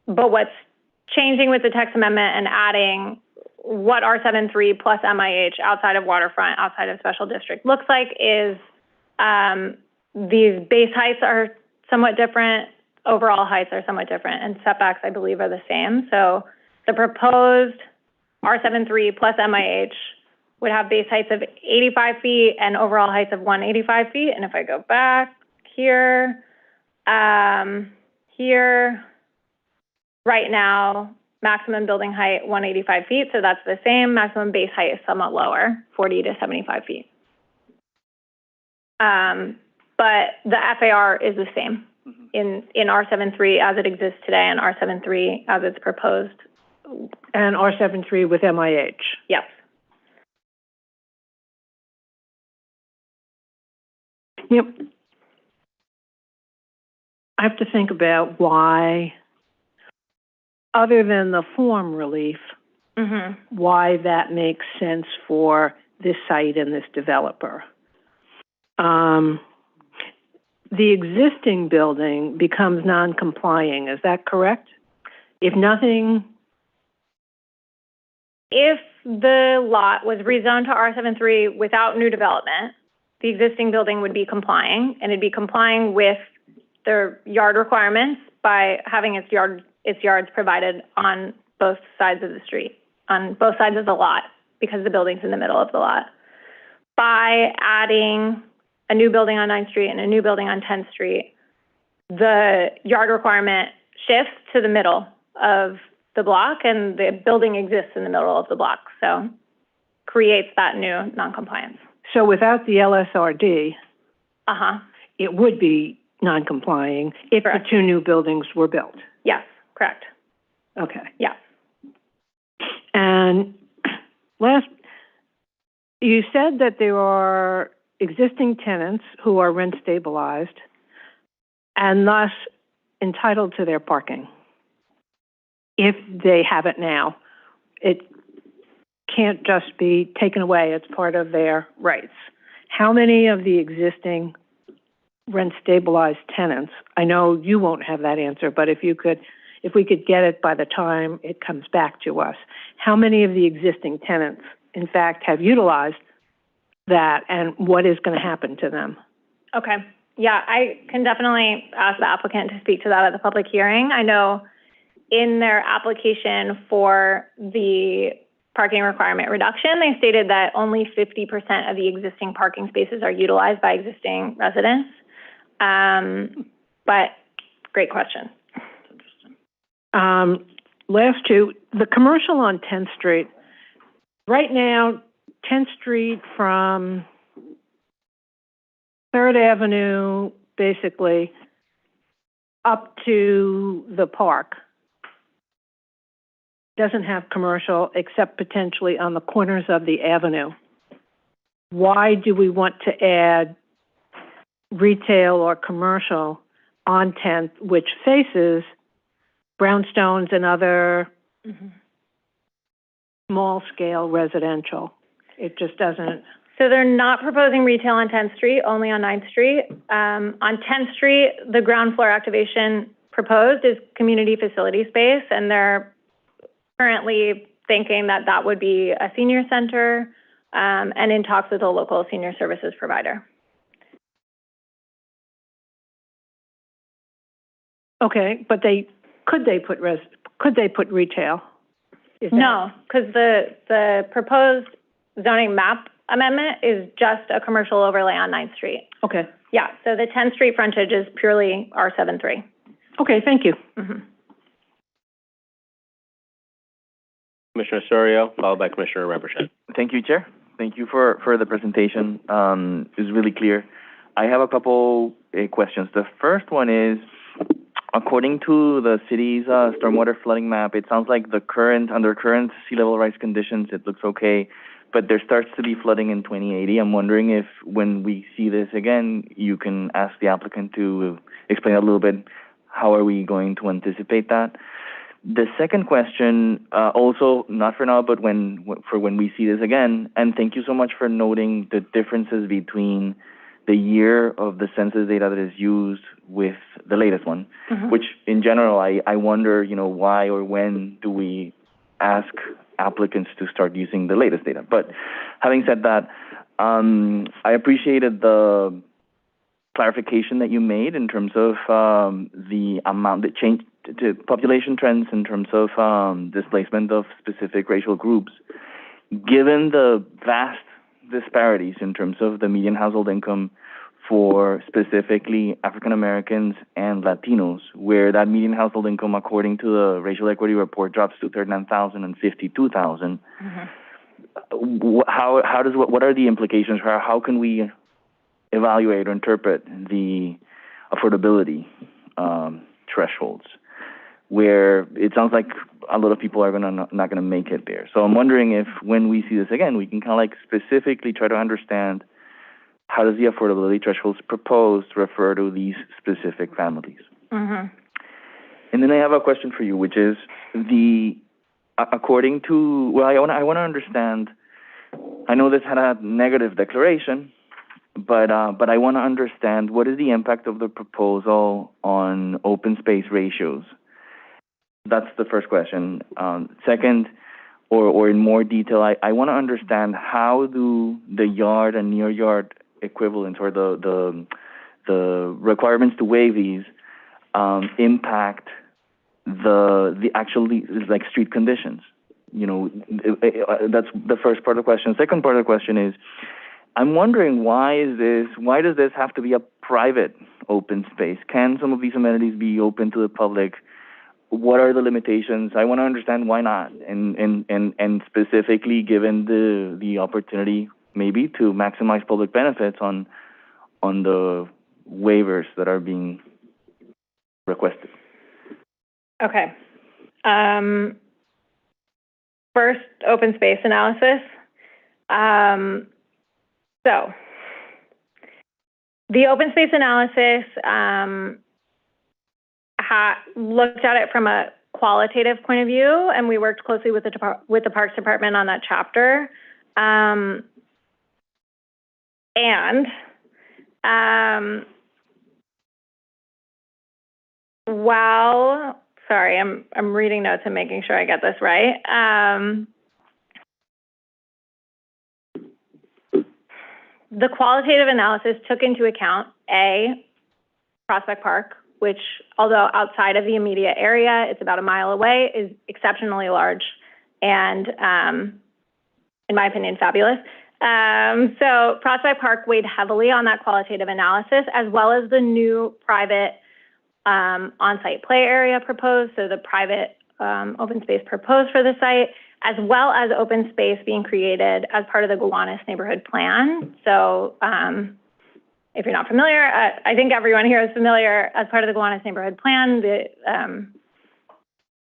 But what's changing with the text amendment and adding what R73 plus MIH outside of waterfront, outside of special district looks like is these base heights are somewhat different, overall heights are somewhat different, and setbacks, I believe, are the same. So the proposed R73 plus MIH would have base heights of 85 feet and overall heights of 185 feet. And if I go back here, right now, maximum building height, 185 feet. So that's the same. Maximum base height is somewhat lower, 40 to 75 feet. But the FAR is the same in R73 as it exists today and R73 as it's proposed. And R73 with MIH? Yes. Yep. I have to think about why, other than the form relief, why that makes sense for this site and this developer. The existing building becomes non-complying, is that correct? If nothing... If the lot was rezoned to R73 without new development, the existing building would be complying, and it'd be complying with the yard requirements by having its yards provided on both sides of the street, on both sides of the lot, because the building's in the middle of the lot. By adding a new building on 9th Street and a new building on 10th Street, the yard requirement shifts to the middle of the block, and the building exists in the middle of the block, so creates that new non-compliance. So without the LSRD, it would be non-complying if the two new buildings were built? Yes, correct. Okay. Yeah. And last, you said that there are existing tenants who are rent stabilized and thus entitled to their parking. If they have it now, it can't just be taken away. It's part of their rights. How many of the existing rent stabilized tenants, I know you won't have that answer, but if we could get it by the time it comes back to us, how many of the existing tenants, in fact, have utilized that, and what is going to happen to them? Okay. Yeah, I can definitely ask the applicant to speak to that at the public hearing. I know in their application for the parking requirement reduction, they stated that only 50% of the existing parking spaces are utilized by existing residents. But great question. Last two, the commercial on 10th Street. Right now, 10th Street from 3rd Avenue, basically, up to the park, doesn't have commercial except potentially on the corners of the avenue. Why do we want to add retail or commercial on 10th, which faces brownstones and other small-scale residential? It just doesn't. So they're not proposing retail on 10th Street, only on 9th Street. On 10th Street, the ground floor activation proposed is community facility space, and they're currently thinking that that would be a senior center, and in talks with a local senior services provider. Okay, but could they put retail? No, because the proposed zoning map amendment is just a commercial overlay on 9th Street. Okay. Yeah, so the 10th Street frontage is purely R73. Okay, thank you. Commissioner Sorio, followed by Commissioner Rebershad. Thank you, Chair. Thank you for the presentation. It's really clear. I have a couple questions. The first one is, according to the city's stormwater flooding map, it sounds like under current sea level rise conditions, it looks okay, but there starts to be flooding in 2080. I'm wondering if, when we see this again, you can ask the applicant to explain a little bit how are we going to anticipate that. The second question, also not for now, but for when we see this again, and thank you so much for noting the differences between the year of the census data that is used with the latest one, which in general, I wonder, why or when do we ask applicants to start using the latest data? But having said that, I appreciated the clarification that you made in terms of the amount that changed to population trends in terms of displacement of specific racial groups. Given the vast disparities in terms of the median household income for specifically African Americans and Latinos, where that median household income, according to the Racial Equity Report, drops to $39,000 and $52,000. What are the implications? How can we evaluate or interpret the affordability thresholds, where it sounds like a lot of people are not going to make it there? So I'm wondering if, when we see this again, we can kind of specifically try to understand how does the affordability thresholds proposed refer to these specific families. And then I have a question for you, which is according to, well, I want to understand, I know this had a negative declaration, but I want to understand what is the impact of the proposal on open space ratios. That's the first question. Second, or in more detail, I want to understand how do the yard and near yard equivalents, or the requirements to waive these impact the actually like street conditions. That's the first part of the question. Second part of the question is, I'm wondering why does this have to be a private open space? Can some of these amenities be open to the public? What are the limitations? I want to understand why not, and specifically given the opportunity maybe to maximize public benefits on the waivers that are being requested. Okay. First, open space analysis. So the open space analysis looked at it from a qualitative point of view, and we worked closely with the Parks Department on that chapter. Sorry, I'm reading notes and making sure I get this right. The qualitative analysis took into account Prospect Park which, although outside of the immediate area, it's about a mile away, is exceptionally large and, in my opinion, fabulous. So Prospect Park weighed heavily on that qualitative analysis, as well as the new private on-site play area proposed, so the private open space proposed for the site, as well as open space being created as part of the Gowanus neighborhood plan. So if you're not familiar, I think everyone here is familiar, as part of the Gowanus neighborhood plan, the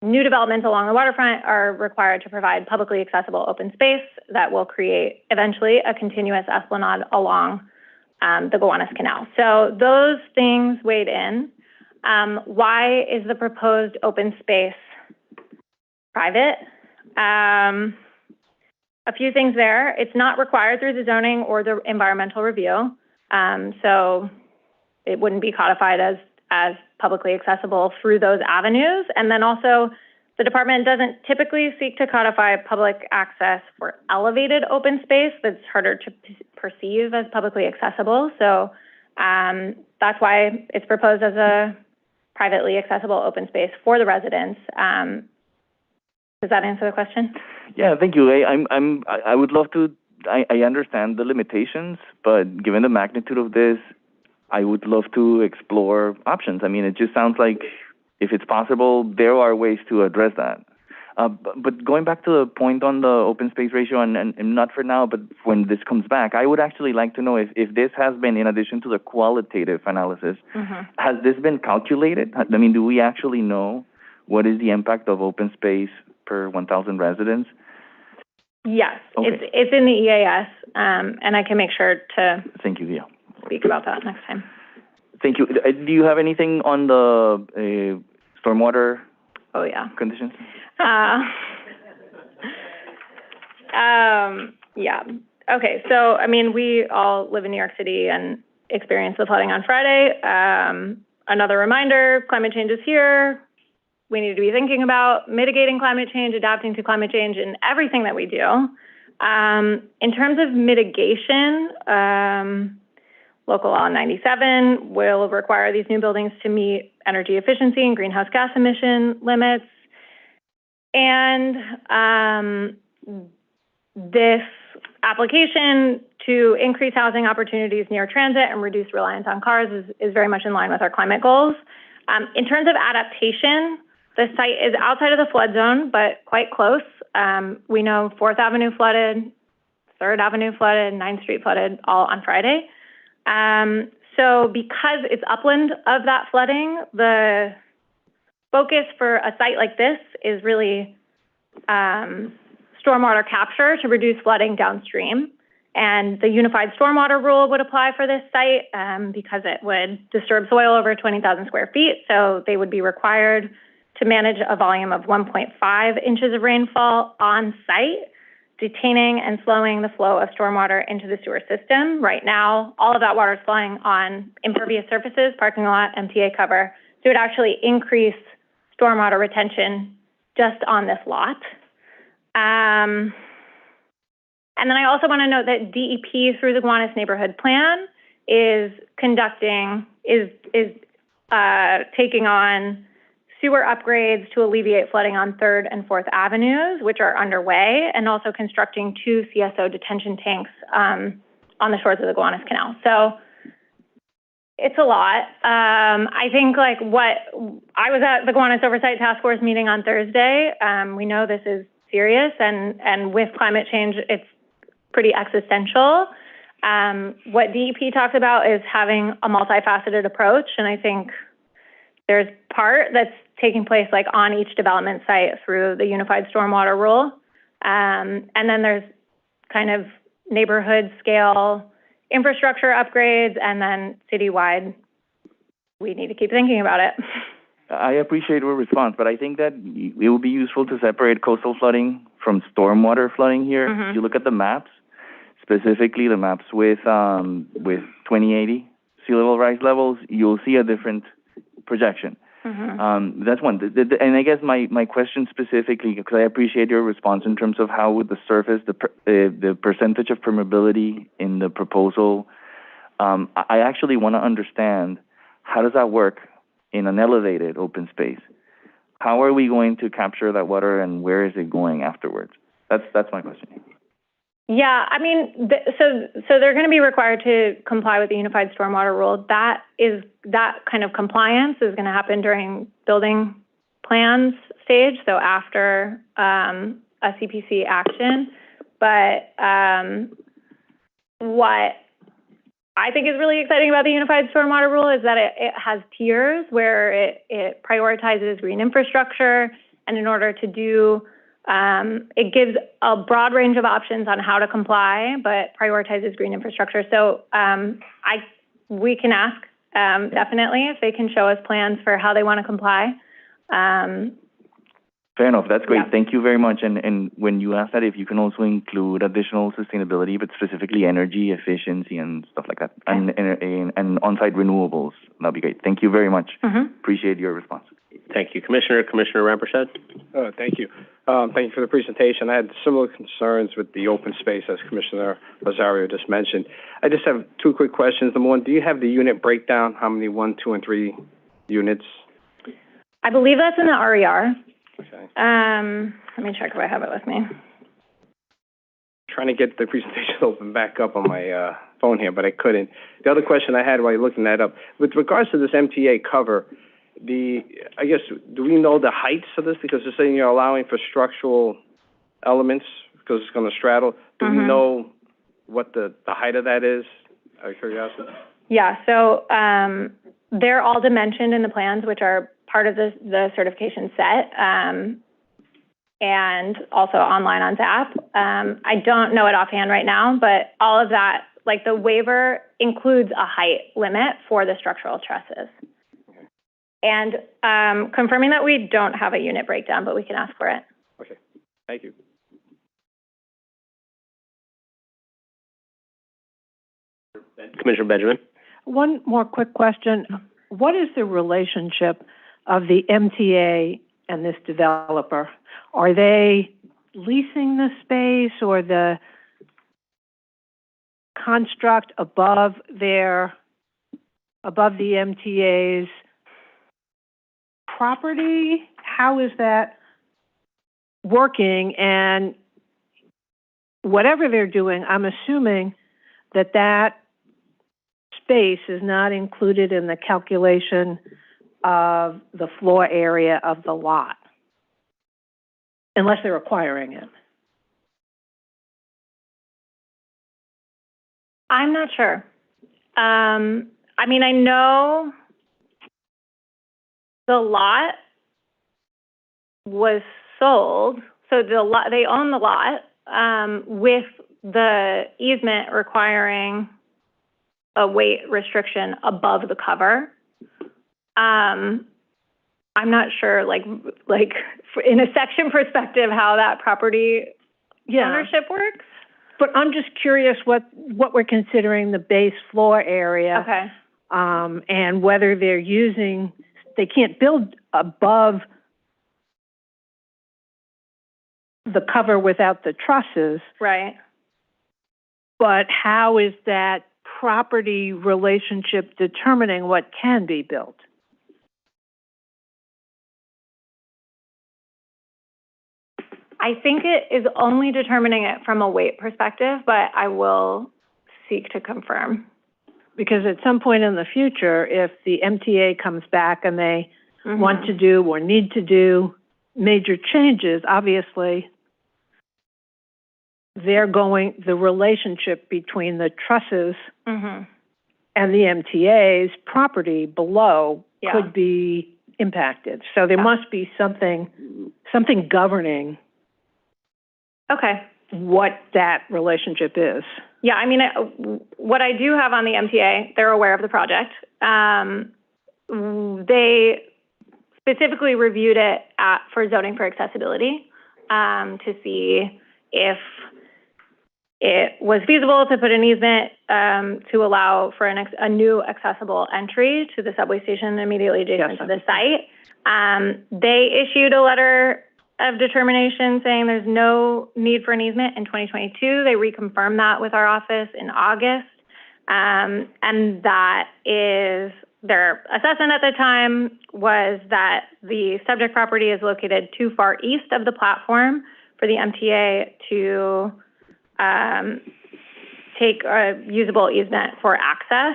new developments along the waterfront are required to provide publicly accessible open space that will create eventually a continuous esplanade along the Gowanus Canal. So those things weighed in. Why is the proposed open space private? A few things there. It's not required through the zoning or the environmental review. So it wouldn't be codified as publicly accessible through those avenues. And then also, the department doesn't typically seek to codify public access for elevated open space that's harder to perceive as publicly accessible. So that's why it's proposed as a privately accessible open space for the residents. Does that answer the question? Yeah, thank you. I would love to. I understand the limitations, but given the magnitude of this, I would love to explore options. I mean, it just sounds like if it's possible, there are ways to address that. But going back to the point on the open space ratio, and not for now, but when this comes back, I would actually like to know if this has been, in addition to the qualitative analysis, has this been calculated? I mean, do we actually know what is the impact of open space per 1,000 residents? Yes, okay. It's in the EAS, and I can make sure to Thank you, Dia. Speak about that next time. Thank you. Do you have anything on the stormwater conditions? Yeah. Okay, so, I mean, we all live in New York City and experienced the flooding on Friday. Another reminder, climate change is here. We need to be thinking about mitigating climate change, adapting to climate change in everything that we do. In terms of mitigation, Local Law 97 will require these new buildings to meet energy efficiency and greenhouse gas emission limits. And this application to increase housing opportunities near transit and reduce reliance on cars is very much in line with our climate goals. In terms of adaptation, the site is outside of the flood zone, but quite close. We know 4th Avenue flooded, 3rd Avenue flooded, 9th Street flooded, all on Friday. So because it's upland of that flooding, the focus for a site like this is really stormwater capture to reduce flooding downstream. And the unified stormwater rule would apply for this site because it would disturb soil over 20,000 square feet. So they would be required to manage a volume of 1.5 inches of rainfall on site, detaining and slowing the flow of stormwater into the sewer system. Right now, all of that water is flowing on impervious surfaces, parking lot, MTA cover. So it would actually increase stormwater retention just on this lot. And then I also want to note that DEP, through the Gowanus Neighborhood Plan, is taking on sewer upgrades to alleviate flooding on 3rd and 4th Avenues, which are underway, and also constructing 2 CSO detention tanks on the shores of the Gowanus Canal. So it's a lot. I think I was at the Gowanus Oversight Task Force meeting on Thursday. We know this is serious, and with climate change, it's pretty existential. What DEP talks about is having a multifaceted approach, and I think there's part that's taking place on each development site through the unified stormwater rule. And then there's kind of neighborhood scale infrastructure upgrades, and then citywide, we need to keep thinking about it. I appreciate your response, but I think that it would be useful to separate coastal flooding from stormwater flooding here. If you look at the maps, specifically the maps with 2080 sea level rise levels, you'll see a different projection. That's one. And I guess my question specifically, because I appreciate your response in terms of how would the surface, the percentage of permeability in the proposal, I actually want to understand how does that work in an elevated open space, how are we going to capture that water and where is it going afterwards? That's my question. Yeah, I mean, so they're going to be required to comply with the Unified Stormwater Rule. That kind of compliance is going to happen during building plans stage, so after a CPC action. But what I think is really exciting about the Unified Stormwater Rule is that it has tiers where it prioritizes green infrastructure, and in order to do it gives a broad range of options on how to comply, but prioritizes green infrastructure. So we can ask, definitely, if they can show us plans for how they want to comply. Fair enough. That's great. Yeah. Thank you very much. And when you ask that, if you can also include additional sustainability, but specifically energy efficiency and stuff like that, Okay. and on-site renewables, that'd be great. Thank you very much. Mm-hmm. Appreciate your response. Thank you, Commissioner. Commissioner Rampersad? Thank you. Thank you for the presentation. I had similar concerns with the open space as Commissioner Rosario just mentioned. I just have two quick questions. Number one, do you have the unit breakdown? How many 1, 2, and 3 units? I believe that's in the RER. Okay. Let me check if I have it with me. Trying to get the presentation open back up on my phone here, but I couldn't. The other question I had while you're looking that up, with regards to this MTA cover, I guess, do we know the heights of this? Because you're saying you're allowing for structural elements because it's going to straddle. Do we know what the height of that is, out of curiosity? Yeah, so they're all dimensioned in the plans, which are part of the certification set, and also online on ZAP. I don't know it offhand right now, but all of that, like the waiver includes a height limit for the structural trusses. Okay. And confirming that we don't have a unit breakdown, but we can ask for it. Okay, thank you. Commissioner Benjamin? One more quick question. What is the relationship of the MTA and this developer? Are they leasing the space or the construct above the MTA's property? How is that working? And whatever they're doing, I'm assuming that space is not included in the calculation of the floor area of the lot, unless they're acquiring it. I'm not sure. I mean, I know the lot was sold, so they own the lot, with the easement requiring a weight restriction above the cover. I'm not sure, like in a section perspective, how that property ownership works. But I'm just curious what we're considering the base floor area. Okay. And whether they can't build above the cover without the trusses. Right. But how is that property relationship determining what can be built? I think it is only determining it from a weight perspective, but I will seek to confirm. Because at some point in the future, if the MTA comes back and they want to do or need to do major changes, obviously, the relationship between the trusses and the MTA's property below could be impacted. So there must be something governing what that relationship is. Yeah, I mean, what I do have on the MTA, they're aware of the project. They specifically reviewed it for zoning for accessibility to see if it was feasible to put an easement to allow for a new accessible entry to the subway station immediately adjacent to the site. They issued a letter of determination saying there's no need for an easement in 2022. They reconfirmed that with our office in August. And that is their assessment at the time was that the subject property is located too far east of the platform for the MTA to take a usable easement for access.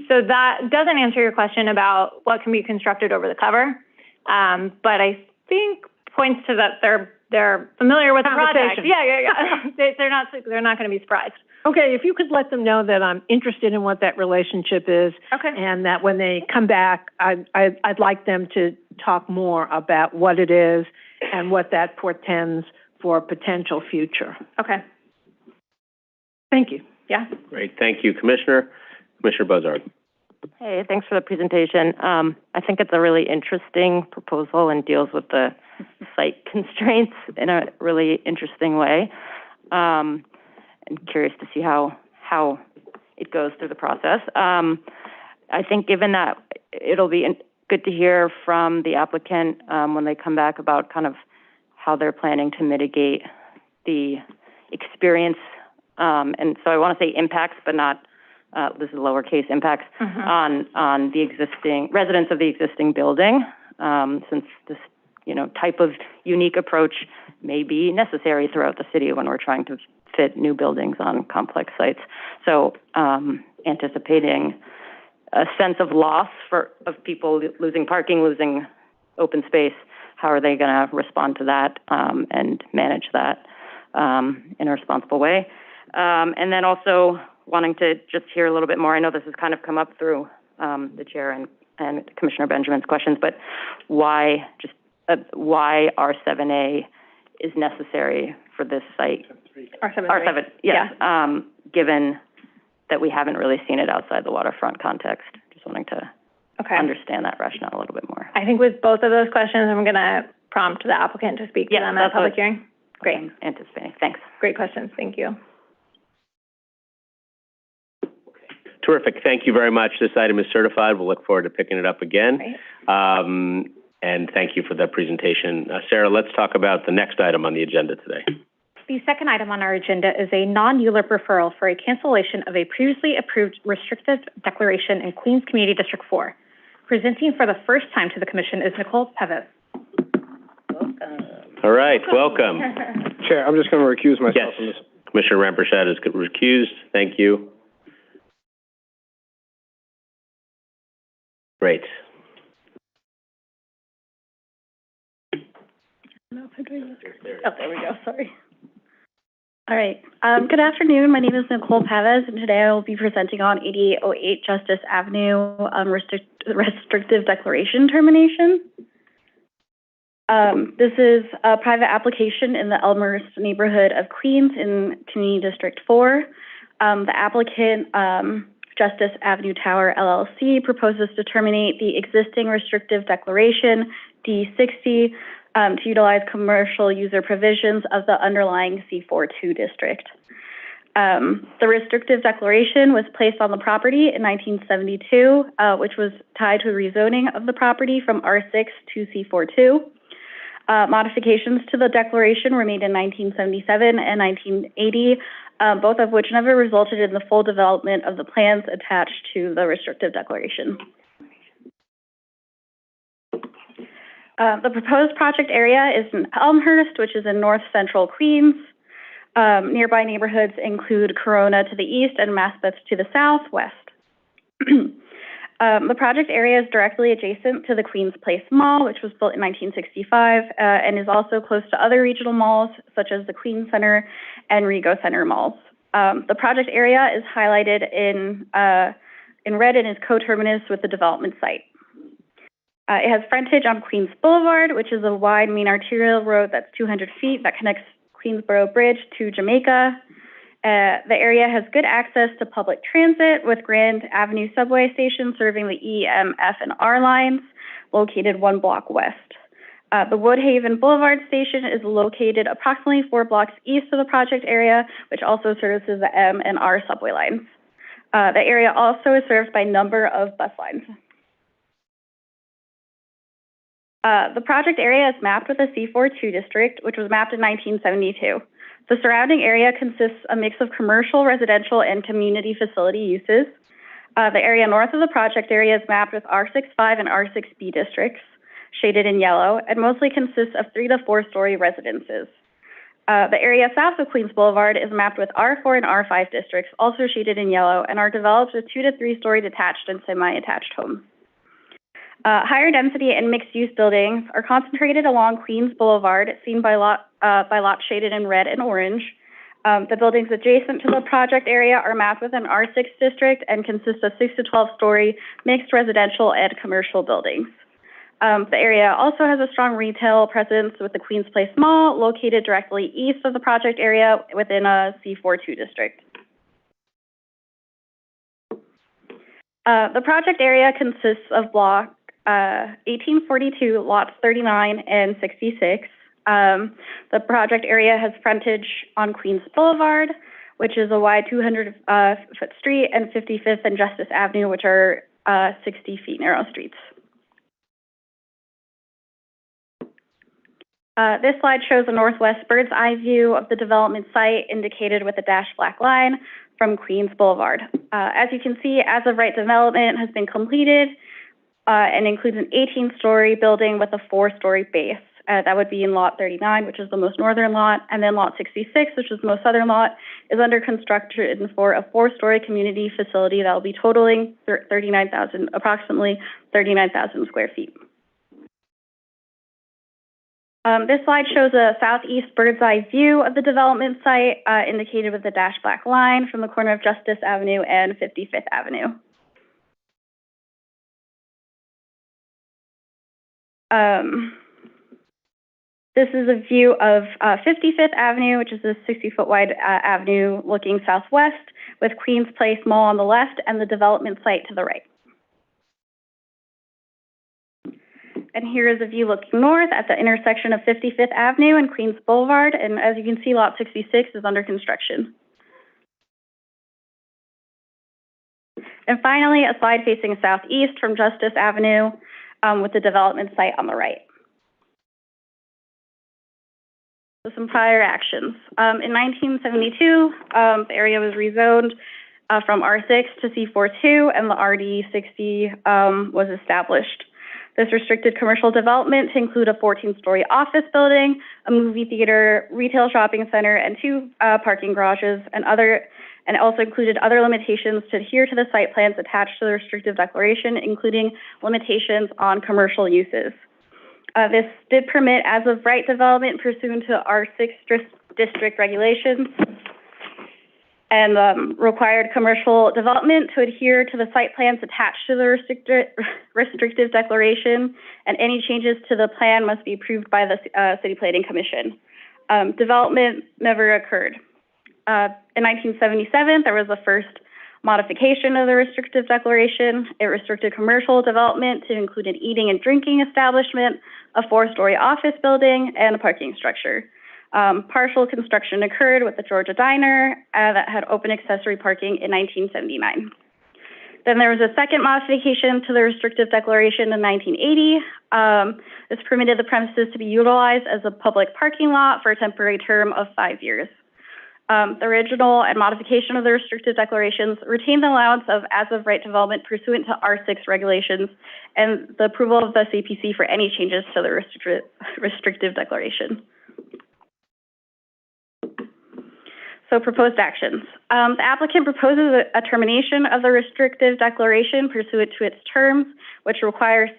So that doesn't answer your question about what can be constructed over the cover, but I think points to that they're familiar with the project. Yeah. They're not going to be surprised. Okay, if you could let them know that I'm interested in what that relationship is. Okay. And that when they come back, I'd like them to talk more about what it is and what that portends for a potential future. Okay. Thank you. Yeah. Great. Thank you, Commissioner. Commissioner Bozard. Hey, thanks for the presentation. I think it's a really interesting proposal and deals with the site constraints in a really interesting way. I'm curious to see how it goes through the process. I think given that it'll be good to hear from the applicant when they come back about kind of how they're planning to mitigate the experience. And so I want to say impacts, but not, this is lowercase impacts on the existing residents of the existing building, since this, type of unique approach may be necessary throughout the city when we're trying to fit new buildings on complex sites. So, anticipating a sense of loss of people losing parking, losing open space, how are they going to respond to that, and manage that, in a responsible way? And then also wanting to just hear a little bit more. I know this has kind of come up through the chair and Commissioner Benjamin's questions, but why R7A is necessary for this site? R7, yes. Yeah. Given that we haven't really seen it outside the waterfront context, just wanting to understand that rationale a little bit more. I think with both of those questions, I'm going to prompt the applicant to speak to them at public hearing. Great. I'm anticipating. Thanks. Great questions. Thank you. Terrific. Thank you very much. This item is certified. We'll look forward to picking it up again. Great. And thank you for that presentation. Sarah, let's talk about the next item on the agenda today. The second item on our agenda is a non-ULURP referral for a cancellation of a previously approved restrictive declaration in Queens Community District 4. Presenting for the first time to the Commission is Nicole Peves. All right, welcome. Chair, I'm just going to recuse myself from this. Commissioner Rampersad is recused. Thank you. Great. Oh, there we go. Sorry. All right. Good afternoon. My name is Nicole Peves, and today I will be presenting on 8808 Justice Avenue restrictive declaration termination. This is a private application in the Elmhurst neighborhood of Queens in Community District 4. The applicant, Justice Avenue Tower LLC, proposes to terminate the existing restrictive declaration D60 to utilize commercial user provisions of the underlying C42 district. The restrictive declaration was placed on the property in 1972, which was tied to a rezoning of the property from R6 to C42. Modifications to the declaration were made in 1977 and 1980, both of which never resulted in the full development of the plans attached to the restrictive declaration. The proposed project area is in Elmhurst, which is in north central Queens. Nearby neighborhoods include Corona to the east and Maspeth to the southwest. The project area is directly adjacent to the Queens Place Mall, which was built in 1965, and is also close to other regional malls, such as the Queens Center and Rego Center malls. The project area is highlighted in red and is coterminous with the development site. It has frontage on Queens Boulevard, which is a wide main arterial road that's 200 feet that connects Queensboro Bridge to Jamaica. The area has good access to public transit with Grand Avenue subway station serving the E, M, F, and R lines, located 1 block west. The Woodhaven Boulevard station is located approximately 4 blocks east of the project area, which also services the M and R subway lines. The area also is served by a number of bus lines. The project area is mapped with a C42 district, which was mapped in 1972. The surrounding area consists of a mix of commercial, residential, and community facility uses. The area north of the project area is mapped with R65 and R6B districts, shaded in yellow, and mostly consists of 3 to 4 story residences. The area south of Queens Boulevard is mapped with R4 and R5 districts, also shaded in yellow, and are developed with 2 to 3 story detached and semi-attached homes. Higher density and mixed-use buildings are concentrated along Queens Boulevard, seen by lots shaded in red and orange. The buildings adjacent to the project area are mapped with an R6 district and consist of 6 to 12 story mixed residential and commercial buildings. The area also has a strong retail presence with the Queens Place Mall located directly east of the project area within a C42 district. The project area consists of block 1842, lots 39 and 66. The project area has frontage on Queens Boulevard, which is a wide 200-foot street, and 55th and Justice Avenue, which are 60 feet narrow streets. This slide shows a northwest bird's eye view of the development site indicated with a dashed black line from Queens Boulevard. As you can see, as of right development has been completed and includes an 18-story building with a 4-story base. That would be in lot 39, which is the most northern lot, and then lot 66, which is the most southern lot, is under construction for a 4-story community facility that will be totaling approximately 39,000 square feet. This slide shows a southeast bird's eye view of the development site, indicated with the dashed black line from the corner of Justice Avenue and 55th Avenue. This is a view of 55th Avenue, which is a 60-foot wide avenue looking southwest, with Queens Place Mall on the left and the development site to the right. And here is a view looking north at the intersection of 55th Avenue and Queens Boulevard. And as you can see, lot 66 is under construction. And finally, a slide facing southeast from Justice Avenue with the development site on the right. So some prior actions. In 1972, the area was rezoned from R6 to C42, and the RD60 was established. This restricted commercial development to include a 14-story office building, a movie theater, retail shopping center, and 2 parking garages, and also included other limitations to adhere to the site plans attached to the restrictive declaration, including limitations on commercial uses. This did permit as-of-right development pursuant to R6 district regulations, and required commercial development to adhere to the site plans attached to the restrictive declaration, and any changes to the plan must be approved by the City Planning Commission. Development never occurred. In 1977, there was the first modification of the restrictive declaration. It restricted commercial development to include an eating and drinking establishment, a 4-story office building, and a parking structure. Partial construction occurred with the Georgia Diner that had open accessory parking in 1979. Then there was a second modification to the restrictive declaration in 1980. This permitted the premises to be utilized as a public parking lot for a temporary term of 5 years. The original and modification of the restrictive declarations retained the allowance of as-of-right development pursuant to R6 regulations and the approval of the CPC for any changes to the restrictive declaration. So proposed actions. The applicant proposes a termination of the restrictive declaration pursuant to its terms, which requires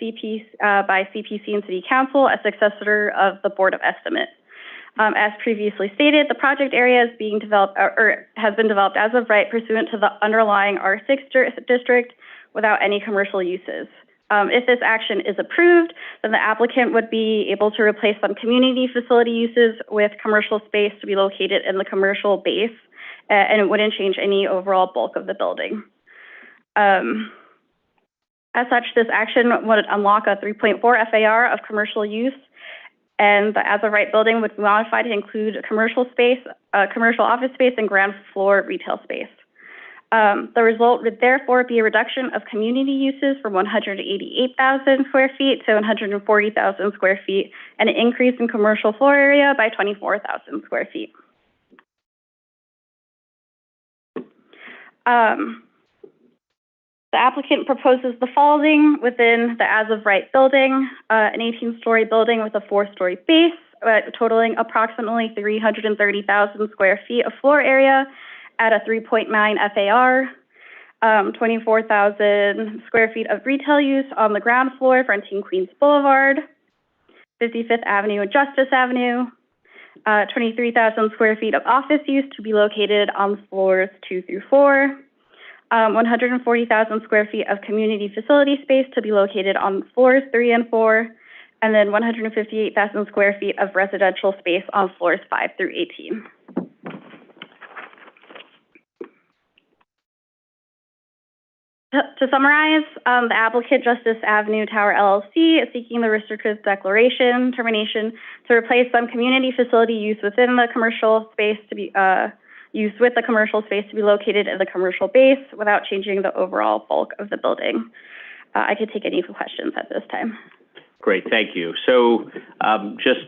by CPC and City Council a successor of the Board of Estimate. As previously stated, the project area is being developed or has been developed as of right pursuant to the underlying R6 district without any commercial uses. If this action is approved, then the applicant would be able to replace some community facility uses with commercial space to be located in the commercial base, and it wouldn't change any overall bulk of the building. As such, this action would unlock a 3.4 FAR of commercial use, and the as-of-right building would be modified to include commercial space, commercial office space, and ground floor retail space. The result would therefore be a reduction of community uses from 188,000 square feet to 140,000 square feet, and an increase in commercial floor area by 24,000 square feet. The applicant proposes the following within the as-of-right building, an 18-story building with a 4-story base, totaling approximately 330,000 square feet of floor area at a 3.9 FAR, 24,000 square feet of retail use on the ground floor fronting Queens Boulevard, 55th Avenue and Justice Avenue, 23,000 square feet of office use to be located on floors 2 through 4, 140,000 square feet of community facility space to be located on floors 3 and 4, and then 158,000 square feet of residential space on floors 5 through 18. To summarize, the applicant, Justice Avenue Tower LLC, is seeking the restrictive declaration termination to replace some community facility use within the commercial space to be used with the commercial space to be located in the commercial base without changing the overall bulk of the building. I could take any questions at this time. Great, thank you. So, just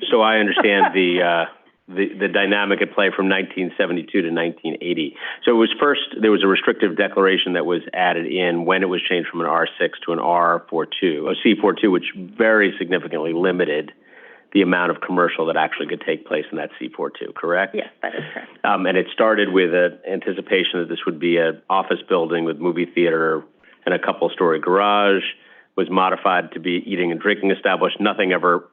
so I understand the dynamic at play from 1972 to 1980. So it was first, there was a restrictive declaration that was added in when it was changed from an R6 to an R42, a C42, which very significantly limited the amount of commercial that actually could take place in that C42, correct? Yes, that is correct. And it started with an anticipation that this would be an office building with movie theater and a couple-story garage, was modified to be eating and drinking established. Nothing ever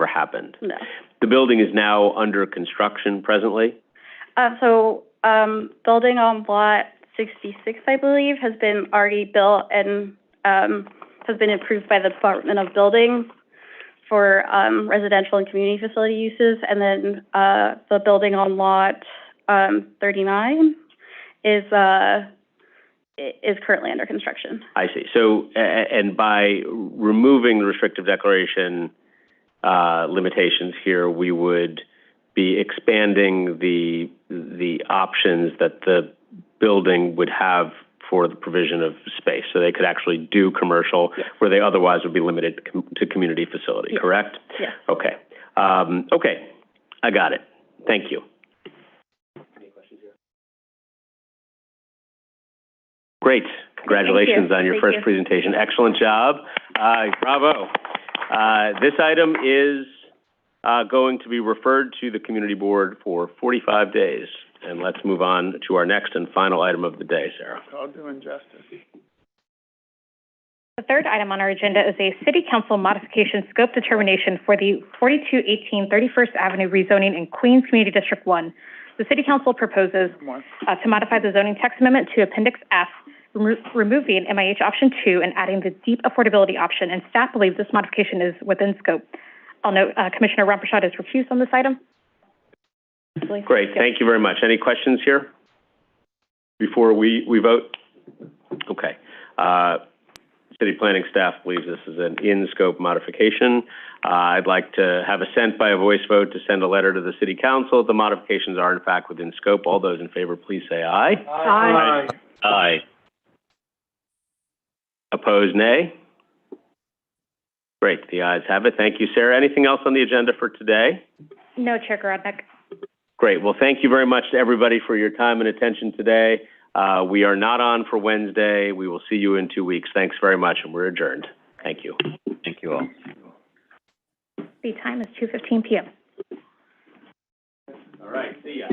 happened. No. The building is now under construction presently? Building on lot 66, I believe, has been already built and has been approved by the Department of Buildings for residential and community facility uses. And then the building on lot 39 is currently under construction. I see. So, and by removing the restrictive declaration limitations here, we would be expanding the options that the building would have for the provision of space. So they could actually do commercial where they otherwise would be limited to community facility, correct? Yes. Okay. Okay, I got it. Thank you. Any questions here? Great. Congratulations on your first presentation. Excellent job. Bravo. This item is going to be referred to the community board for 45 days. And let's move on to our next and final item of the day, Sarah. I'll do injustice. The third item on our agenda is a City Council modification scope determination for the 4218 31st Avenue rezoning in Queens Community District 1. The City Council proposes to modify the zoning text amendment to Appendix F, removing MIH option 2 and adding the deep affordability option, and staff believes this modification is within scope. I'll note Commissioner Ramprashad is recused on this item. Great, thank you very much. Any questions here before we vote? Okay. City planning staff believes this is an in-scope modification. I'd like to have assent by a voice vote to send a letter to the City Council. The modifications are in fact within scope. All those in favor, please say aye. Aye. Aye. Opposed, nay? Great, the ayes have it. Thank you, Sarah. Anything else on the agenda for today? No, Chair Garodnick. Great. Well, thank you very much to everybody for your time and attention today. We are not on for Wednesday. We will see you in 2 weeks. Thanks very much, and we're adjourned. Thank you. Thank you all. The time is 2:15 p.m. All right, see ya.